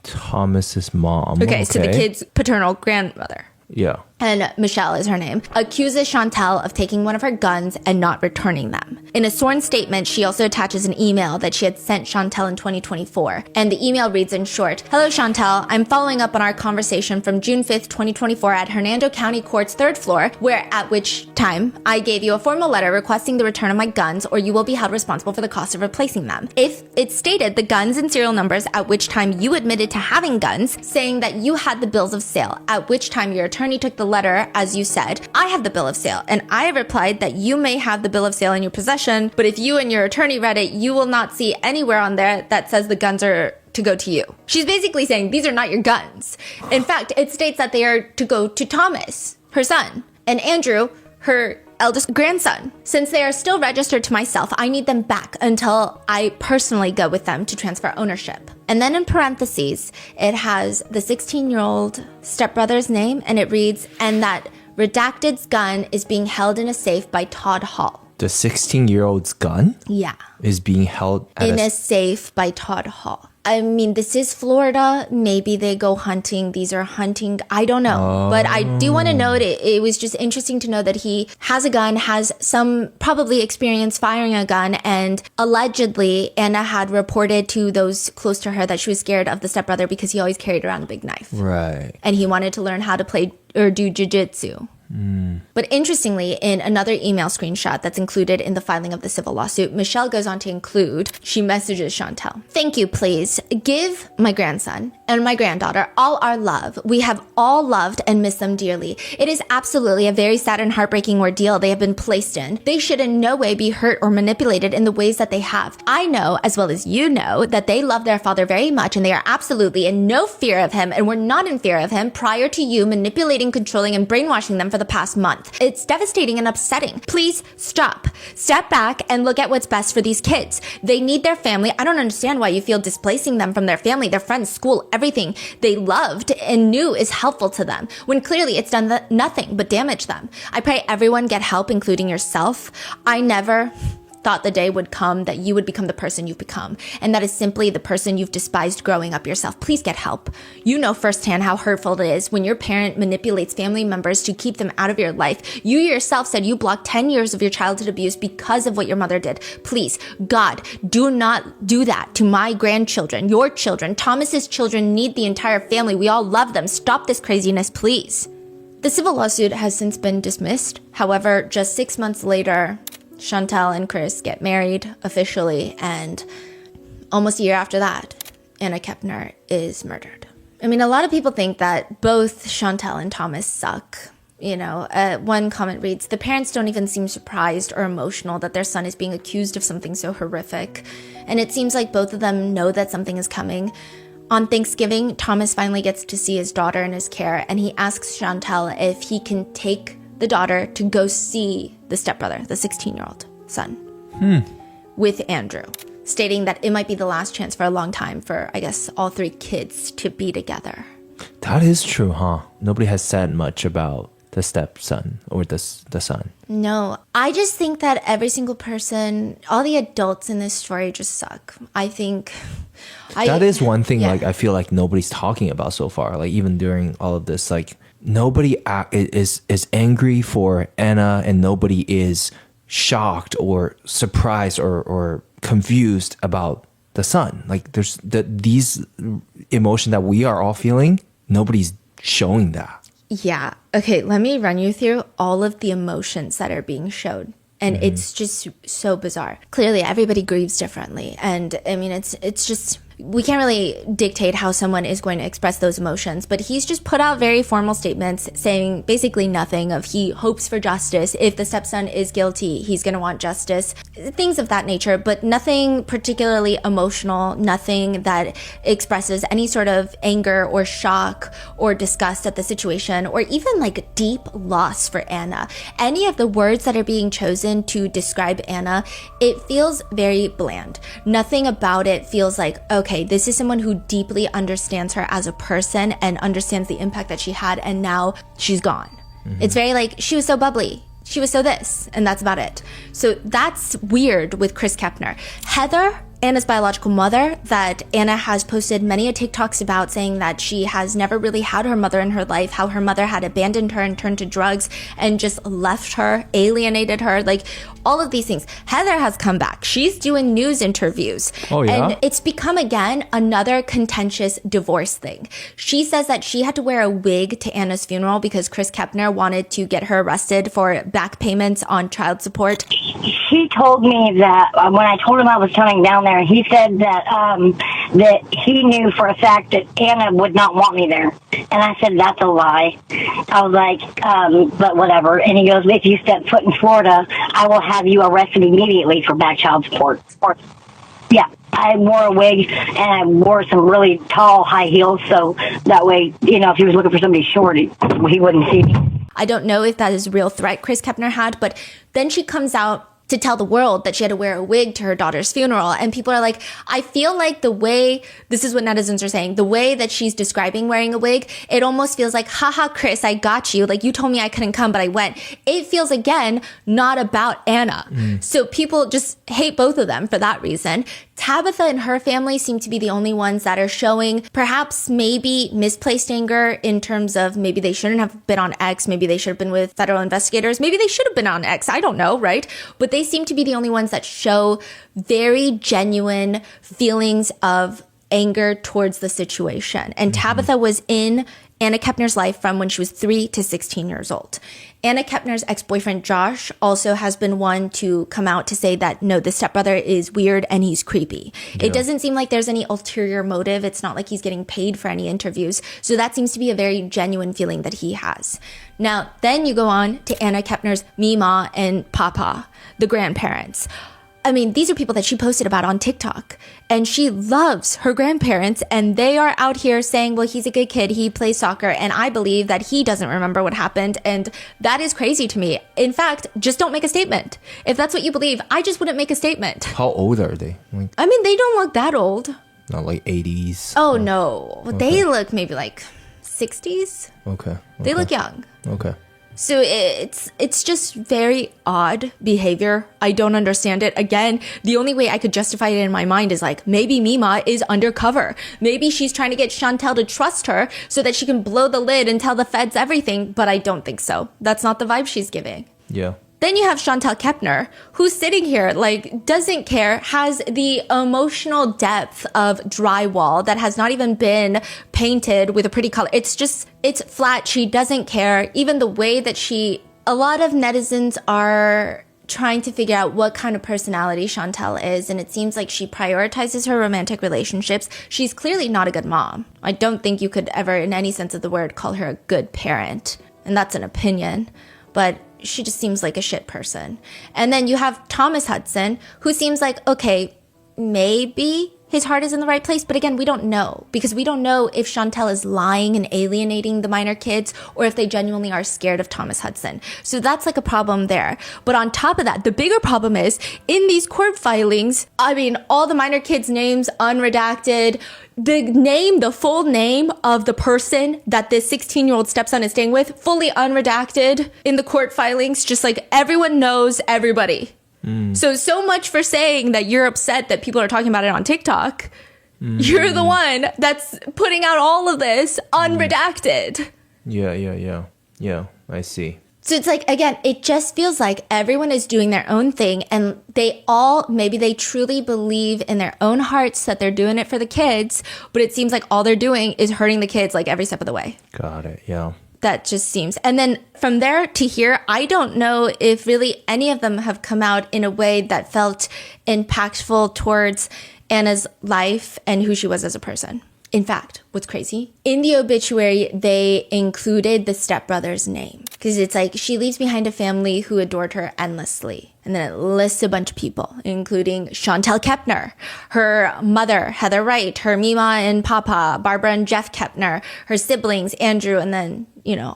[SPEAKER 2] Thomas's mom.
[SPEAKER 1] Okay, so the kid's paternal grandmother.
[SPEAKER 2] Yeah.
[SPEAKER 1] And Michelle is her name, accuses Chantel of taking one of her guns and not returning them. In a sworn statement, she also attaches an email that she had sent Chantel in 2024. And the email reads in short, "Hello, Chantel. I'm following up on our conversation from June 5th, 2024 at Hernando County Court's 3rd floor, where at which time I gave you a formal letter requesting the return of my guns, or you will be held responsible for the cost of replacing them. If it stated the guns and serial numbers, at which time you admitted to having guns, saying that you had the bills of sale, at which time your attorney took the letter, as you said, I have the bill of sale, and I replied that you may have the bill of sale in your possession, but if you and your attorney read it, you will not see anywhere on there that says the guns are to go to you." She's basically saying these are not your guns. In fact, it states that they are to go to Thomas, her son, and Andrew, her eldest grandson. Since they are still registered to myself, I need them back until I personally go with them to transfer ownership. And then in parentheses, it has the 16-year-old stepbrother's name, and it reads, "and that redacted's gun is being held in a safe by Todd Hall."
[SPEAKER 2] The 16-year-old's gun?
[SPEAKER 1] Yeah.
[SPEAKER 2] Is being held
[SPEAKER 1] in a safe by Todd Hall. I mean, this is Florida. Maybe they go hunting. These are hunting. I don't know. But I do want to note it was just interesting to know that he has a gun, has some probably experience firing a gun, and allegedly Anna had reported to those close to her that she was scared of the stepbrother because he always carried around a big knife.
[SPEAKER 2] Right.
[SPEAKER 1] And he wanted to learn how to play or do jiu-jitsu. But interestingly, in another email screenshot that's included in the filing of the civil lawsuit, Michelle goes on to include, she messages Chantel, "Thank you, please. Give my grandson and my granddaughter all our love. We have all loved and missed them dearly. It is absolutely a very sad and heartbreaking ordeal they have been placed in. They should in no way be hurt or manipulated in the ways that they have. I know, as well as you know, that they love their father very much, and they are absolutely in no fear of him and were not in fear of him prior to you manipulating, controlling, and brainwashing them for the past month. It's devastating and upsetting. Please stop. Step back and look at what's best for these kids. They need their family. I don't understand why you feel displacing them from their family, their friends, school, everything they loved and knew is helpful to them, when clearly it's done nothing but damage them. I pray everyone get help, including yourself. I never thought the day would come that you would become the person you've become, and that is simply the person you've despised growing up yourself. Please get help. You know firsthand how hurtful it is when your parent manipulates family members to keep them out of your life. You yourself said you blocked 10 years of your childhood abuse because of what your mother did. Please, God, do not do that to my grandchildren, your children. Thomas's children need the entire family. We all love them. Stop this craziness, please." The civil lawsuit has since been dismissed. However, just 6 months later, Chantel and Chris get married officially, and almost a year after that, Anna Kepner is murdered. I mean, a lot of people think that both Chantel and Thomas suck. You know, one comment reads, "The parents don't even seem surprised or emotional that their son is being accused of something so horrific. And it seems like both of them know that something is coming." On Thanksgiving, Thomas finally gets to see his daughter in his care, and he asks Chantel if he can take the daughter to go see the stepbrother, the 16-year-old son, with Andrew, stating that it might be the last chance for a long time for, I guess, all three kids to be together.
[SPEAKER 2] That is true, huh? Nobody has said much about the stepson or the son.
[SPEAKER 1] No, I just think that every single person, all the adults in this story just suck. I think...
[SPEAKER 2] that is one thing, like, I feel like nobody's talking about so far. Like, even during all of this, like, nobody is angry for Anna, and nobody is shocked or surprised or confused about the son. Like, there's these emotions that we are all feeling, nobody's showing that. Yeah.
[SPEAKER 1] Okay, let me run you through all of the emotions that are being showed. And it's just so bizarre. Clearly, everybody grieves differently. And I mean, it's just, we can't really dictate how someone is going to express those emotions, but he's just put out very formal statements saying basically nothing of he hopes for justice. If the stepson is guilty, he's going to want justice, things of that nature, but nothing particularly emotional, nothing that expresses any sort of anger or shock or disgust at the situation, or even like deep loss for Anna. Any of the words that are being chosen to describe Anna, it feels very bland. Nothing about it feels like, okay, okay, this is someone who deeply understands her as a person and understands the impact that she had, and now she's gone. It's very like, she was so bubbly, she was so this, and that's about it. So that's weird with Chris Kepner. Heather, Anna's biological mother, that Anna has posted many a TikToks about, saying that she has never really had her mother in her life, how her mother had abandoned her and turned to drugs and just left her, alienated her, like all of these things. Heather has come back. She's doing news interviews.
[SPEAKER 2] Oh, yeah?
[SPEAKER 1] And it's become, again, another contentious divorce thing. She says that she had to wear a wig to Anna's funeral because Chris Kepner wanted to get her arrested for back payments on child support.
[SPEAKER 10] He told me that when I told him I was coming down there, he said that that he knew for a fact that Anna would not want me there. And I said, that's a lie. I was like, but whatever. And he goes, if you step foot in Florida, I will have you arrested immediately for back child support. Yeah, I wore a wig and I wore some really tall high heels, so that way, you know, if he was looking for somebody short, he wouldn't see me.
[SPEAKER 1] I don't know if that is a real threat Chris Kepner had, but then she comes out to tell the world that she had to wear a wig to her daughter's funeral. And people are like, I feel like the way, this is what netizens are saying, the way that she's describing wearing a wig, it almost feels like, haha, Chris, I got you. Like, you told me I couldn't come, but I went. It feels, again, not about Anna. So people just hate both of them for that reason. Tabitha and her family seem to be the only ones that are showing perhaps maybe misplaced anger in terms of maybe they shouldn't have been on X, maybe they should have been with federal investigators, maybe they should have been on X, I don't know, right? But they seem to be the only ones that show very genuine feelings of anger towards the situation. And Tabitha was in Anna Kepner's life from when she was 3 to 16 years old. Anna Kepner's ex-boyfriend, Josh, also has been one to come out to say that, no, the stepbrother is weird and he's creepy. Yeah. It doesn't seem like there's any ulterior motive. It's not like he's getting paid for any interviews. So that seems to be a very genuine feeling that he has. Now, then you go on to Anna Kepner's Mima and Papa, the grandparents. I mean, these are people that she posted about on TikTok, and she loves her grandparents, and they are out here saying, well, he's a good kid, he plays soccer, and I believe that he doesn't remember what happened, and that is crazy to me. In fact, just don't make a statement. If that's what you believe, I just wouldn't make a statement.
[SPEAKER 2] How old are they? Like,
[SPEAKER 1] I mean, they don't look that old.
[SPEAKER 2] Not like 80s?
[SPEAKER 1] Oh, no. Okay. They look maybe like 60s.
[SPEAKER 2] Okay.
[SPEAKER 1] They look young.
[SPEAKER 2] Okay.
[SPEAKER 1] So it's just very odd behavior. I don't understand it. Again, the only way I could justify it in my mind is like, maybe Mima is undercover. Maybe she's trying to get Chantel to trust her so that she can blow the lid and tell the feds everything. But I don't think so. That's not the vibe she's giving.
[SPEAKER 2] Yeah.
[SPEAKER 1] Then you have Chantel Kepner, who's sitting here, like, doesn't care, has the emotional depth of drywall that has not even been painted with a pretty color. It's flat. She doesn't care. Even the way that a lot of netizens are trying to figure out what kind of personality Chantel is, and it seems like she prioritizes her romantic relationships. She's clearly not a good mom. I don't think you could ever, in any sense of the word, call her a good parent. And that's an opinion. But she just seems like a shit person. And then you have Thomas Hudson, who seems like, okay, maybe his heart is in the right place. But again, we don't know, because we don't know if Chantel is lying and alienating the minor kids or if they genuinely are scared of Thomas Hudson. So that's like a problem there. But on top of that, the bigger problem is in these court filings, I mean, all the minor kids' names unredacted, the full name of the person that this 16-year-old stepson is staying with, fully unredacted in the court filings, just like everyone knows everybody. So much for saying that you're upset that people are talking about it on TikTok. You're the one that's putting out all of this unredacted.
[SPEAKER 2] Yeah, I see.
[SPEAKER 1] So it's like, again, it just feels like everyone is doing their own thing, and maybe they truly believe in their own hearts that they're doing it for the kids, but it seems like all they're doing is hurting the kids like every step of the way.
[SPEAKER 2] Got it, yeah.
[SPEAKER 1] That just seems. And then from there to here, I don't know if really any of them have come out in a way that felt impactful towards Anna's life and who she was as a person. In fact, what's crazy, in the obituary, they included the stepbrother's name, because it's like she leaves behind a family who adored her endlessly. And then it lists a bunch of people, including Chantel Kepner, her mother, Heather Wright, her Mima and Papa, Barbara and Jeff Kepner, her siblings, Andrew, and then,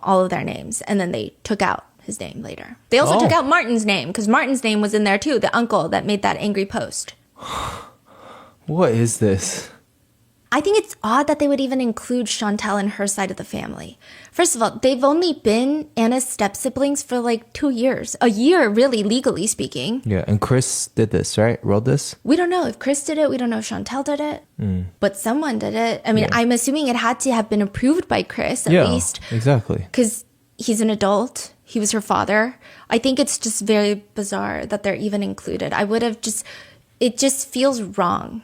[SPEAKER 1] all of their names. And then they took out his name later. They also took out Martin's name, because Martin's name was in there too, the uncle that made that angry post.
[SPEAKER 2] What is this?
[SPEAKER 1] I think it's odd that they would even include Chantel and her side of the family. First of all, they've only been Anna's step-siblings for like 2 years. A year, really, legally speaking.
[SPEAKER 2] Yeah, and Chris did this, right? Wrote this?
[SPEAKER 1] We don't know if Chris did it. We don't know if Chantel did it. But someone did it. I mean, I'm assuming it had to have been approved by Chris, at least.
[SPEAKER 2] Exactly.
[SPEAKER 1] Because he's an adult. He was her father. I think it's just very bizarre that they're even included. It just feels wrong.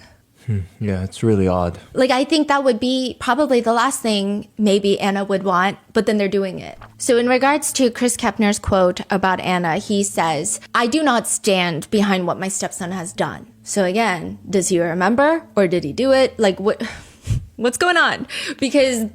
[SPEAKER 2] Yeah, it's really odd.
[SPEAKER 1] Like, I think that would be probably the last thing maybe Anna would want, but then they're doing it. So in regards to Chris Kepner's quote about Anna, he says, "I do not stand behind what my stepson has done." So again, does he remember or did he do it? Like, what's going on? Because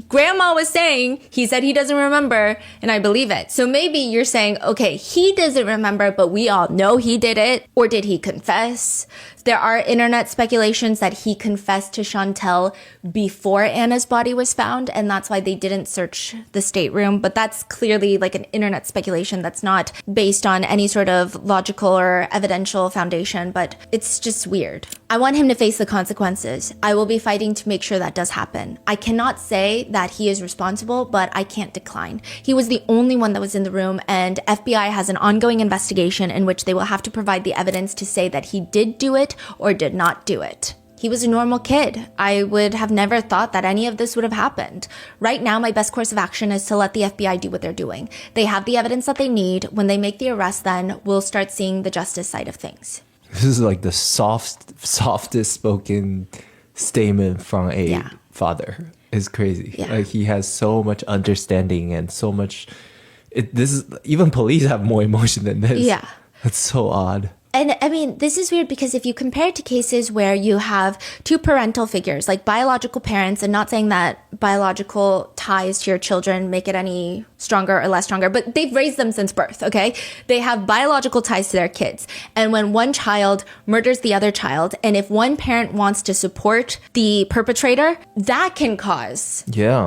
[SPEAKER 1] Grandma was saying he said he doesn't remember, and I believe it. So maybe you're saying, okay, he doesn't remember, but we all know he did it. Or did he confess? There are internet speculations that he confessed to Chantel before Anna's body was found, and that's why they didn't search the stateroom. But that's clearly like an internet speculation that's not based on any sort of logical or evidential foundation, but it's just weird. I want him to face the consequences. I will be fighting to make sure that does happen. I cannot say that he is responsible, but I can't decline. He was the only one that was in the room, and FBI has an ongoing investigation in which they will have to provide the evidence to say that he did do it or did not do it. He was a normal kid. I would have never thought that any of this would have happened. Right now, my best course of action is to let the FBI do what they're doing. They have the evidence that they need. When they make the arrest, then we'll start seeing the justice side of things.
[SPEAKER 2] This is like the softest spoken statement from a father. It's crazy.
[SPEAKER 1] Yeah.
[SPEAKER 2] Like, he has so much understanding and so much. Even police have more emotion than this.
[SPEAKER 1] Yeah.
[SPEAKER 2] That's so odd.
[SPEAKER 1] And I mean, this is weird because if you compare it to cases where you have two parental figures, like biological parents, and not saying that biological ties to your children make it any stronger or less stronger, but they've raised them since birth, okay? They have biological ties to their kids. And when one child murders the other child, and if one parent wants to support the perpetrator, that can cause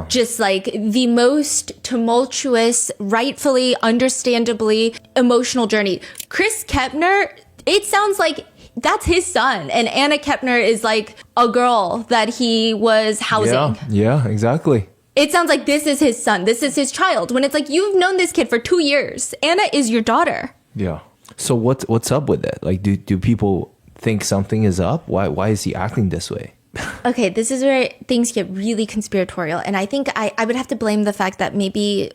[SPEAKER 1] just like the most tumultuous, rightfully, understandably emotional journey. Chris Kepner, it sounds like that's his son, and Anna Kepner is like a girl that he was housing.
[SPEAKER 2] Yeah, exactly.
[SPEAKER 1] It sounds like this is his son. This is his child. When it's like, you've known this kid for 2 years. Anna is your daughter.
[SPEAKER 2] Yeah. So what's up with it? Like, do people think something is up? Why is he acting this way?
[SPEAKER 1] Okay, this is where things get really conspiratorial, and I think I would have to blame the fact that maybe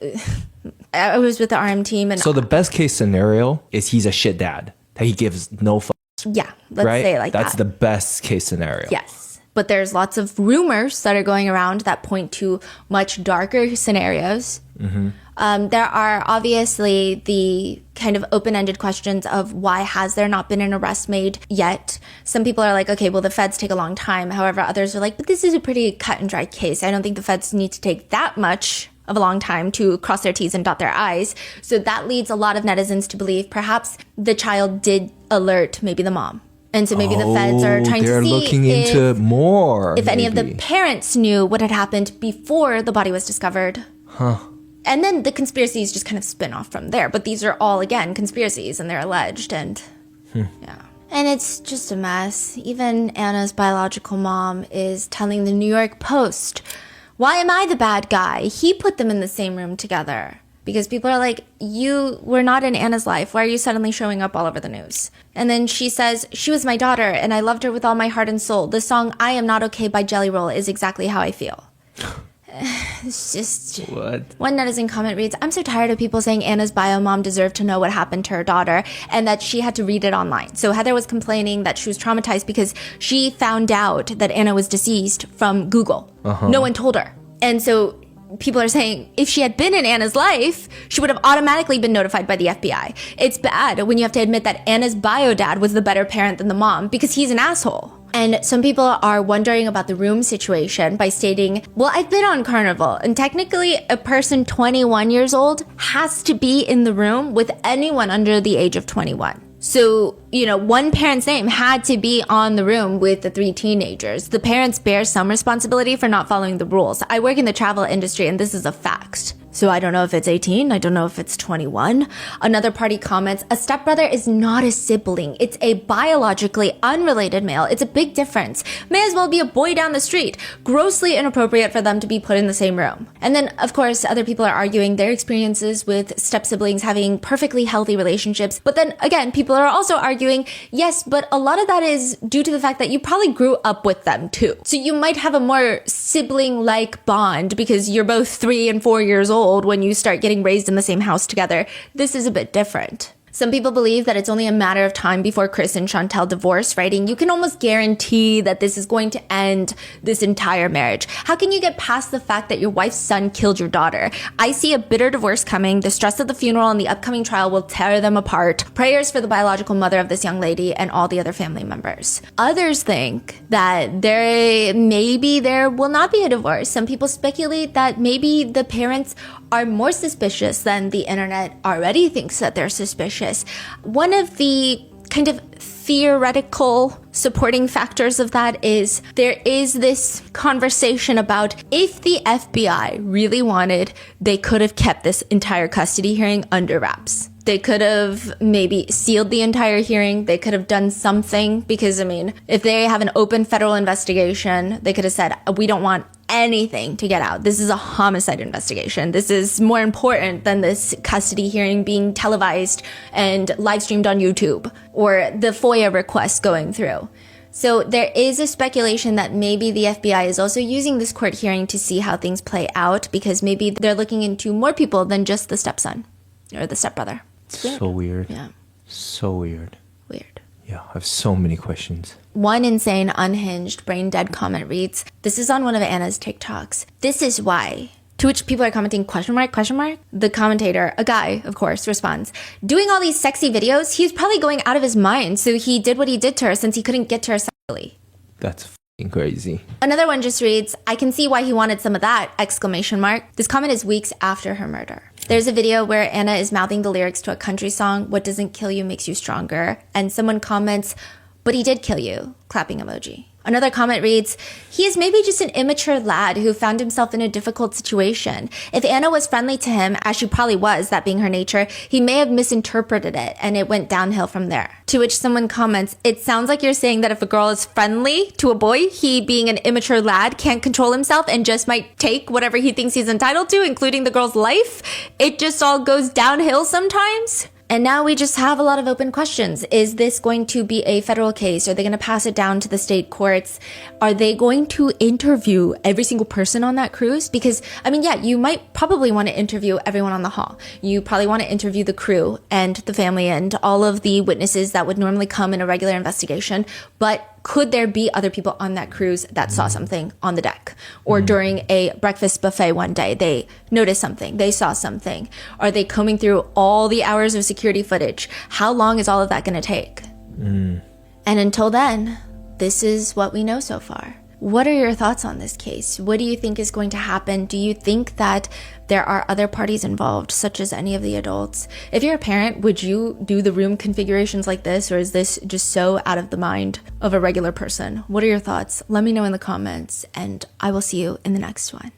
[SPEAKER 1] I was with the RM team, and
[SPEAKER 2] so the best case scenario is he's a shit dad. That he gives no fucks.
[SPEAKER 1] Yeah, let's say it like
[SPEAKER 2] That's
[SPEAKER 1] that.
[SPEAKER 2] the best case scenario.
[SPEAKER 1] Yes. But there's lots of rumors that are going around that point to much darker scenarios. There are obviously the kind of open-ended questions of why has there not been an arrest made yet? Some people are like, okay, well, the feds take a long time. However, others are like, but this is a pretty cut and dry case. I don't think the feds need to take that much of a long time to cross their T's and dot their I's. So that leads a lot of netizens to believe perhaps the child did alert maybe the mom. And so maybe the feds are trying to see
[SPEAKER 2] they're looking into more.
[SPEAKER 1] If any of the parents knew what had happened before the body was discovered. And then the conspiracies just kind of spin off from there. But these are all, again, conspiracies, and they're alleged. And yeah. And it's just a mess. Even Anna's biological mom is telling the New York Post, why am I the bad guy? He put them in the same room together. Because people are like, you were not in Anna's life. Why are you suddenly showing up all over the news? And then she says, she was my daughter, and I loved her with all my heart and soul. The song I Am Not Okay by Jelly Roll is exactly how I feel. It's just...
[SPEAKER 2] What?
[SPEAKER 1] One netizen comment reads, I'm so tired of people saying Anna's bio mom deserved to know what happened to her daughter and that she had to read it online. So Heather was complaining that she was traumatized because she found out that Anna was deceased from Google. No one told her. And so people are saying if she had been in Anna's life, she would have automatically been notified by the FBI. It's bad when you have to admit that Anna's bio dad was the better parent than the mom because he's an asshole. And some people are wondering about the room situation by stating, well, I've been on Carnival, and technically a person 21 years old has to be in the room with anyone under the age of 21. So, you know, one parent's name had to be on the room with the 3 teenagers. The parents bear some responsibility for not following the rules. I work in the travel industry, and this is a fact. So I don't know if it's 18, I don't know if it's 21. Another party comments, a stepbrother is not a sibling. It's a biologically unrelated male. It's a big difference. May as well be a boy down the street. Grossly inappropriate for them to be put in the same room. And then, of course, other people are arguing their experiences with step-siblings having perfectly healthy relationships. But then, again, people are also arguing, yes, but a lot of that is due to the fact that you probably grew up with them too. So you might have a more sibling-like bond because you're both 3 and 4 years old when you start getting raised in the same house together. This is a bit different. Some people believe that it's only a matter of time before Chris and Chantel divorce, writing, you can almost guarantee that this is going to end this entire marriage. How can you get past the fact that your wife's son killed your daughter? I see a bitter divorce coming. The stress of the funeral and the upcoming trial will tear them apart. Prayers for the biological mother of this young lady and all the other family members. Others think that there will not be a divorce. Some people speculate that maybe the parents are more suspicious than the internet already thinks that they're suspicious. One of the kind of theoretical supporting factors of that is there is this conversation about if the FBI really wanted, they could have kept this entire custody hearing under wraps. They could have maybe sealed the entire hearing. They could have done something because, I mean, if they have an open federal investigation, they could have said, we don't want anything to get out. This is a homicide investigation. This is more important than this custody hearing being televised and live streamed on YouTube or the FOIA requests going through. So there is a speculation that maybe the FBI is also using this court hearing to see how things play out because maybe they're looking into more people than just the stepson or the stepbrother. It's weird.
[SPEAKER 2] So weird.
[SPEAKER 1] Yeah.
[SPEAKER 2] So weird.
[SPEAKER 1] Weird.
[SPEAKER 2] Yeah, I have so many questions.
[SPEAKER 1] One insane, unhinged, brain-dead comment reads, this is on one of Anna's TikToks. This is why. To which people are commenting, question mark, question mark? The commentator, a guy, of course, responds, doing all these sexy videos, he's probably going out of his mind, so he did what he did to her since he couldn't get to her sexually.
[SPEAKER 2] That's fucking crazy.
[SPEAKER 1] Another one just reads, I can see why he wanted some of that, exclamation mark. This comment is weeks after her murder. There's a video where Anna is mouthing the lyrics to a country song, what doesn't kill you makes you stronger, and someone comments, but he did kill you, clapping emoji. Another comment reads, he is maybe just an immature lad who found himself in a difficult situation. If Anna was friendly to him, as she probably was, that being her nature, he may have misinterpreted it and it went downhill from there. To which someone comments, it sounds like you're saying that if a girl is friendly to a boy, he being an immature lad can't control himself and just might take whatever he thinks he's entitled to, including the girl's life. It just all goes downhill sometimes. And now we just have a lot of open questions. Is this going to be a federal case? Are they going to pass it down to the state courts? Are they going to interview every single person on that cruise? Because, I mean, yeah, you might probably want to interview everyone on the hall. You probably want to interview the crew and the family and all of the witnesses that would normally come in a regular investigation. But could there be other people on that cruise that saw something on the deck? Or during a breakfast buffet one day, they noticed something, they saw something? Are they combing through all the hours of security footage? How long is all of that going to take? And until then, this is what we know so far. What are your thoughts on this case? What do you think is going to happen? Do you think that there are other parties involved, such as any of the adults? If you're a parent, would you do the room configurations like this, or is this just so out of the mind of a regular person? What are your thoughts? Let me know in the comments, and I will see you in the next one.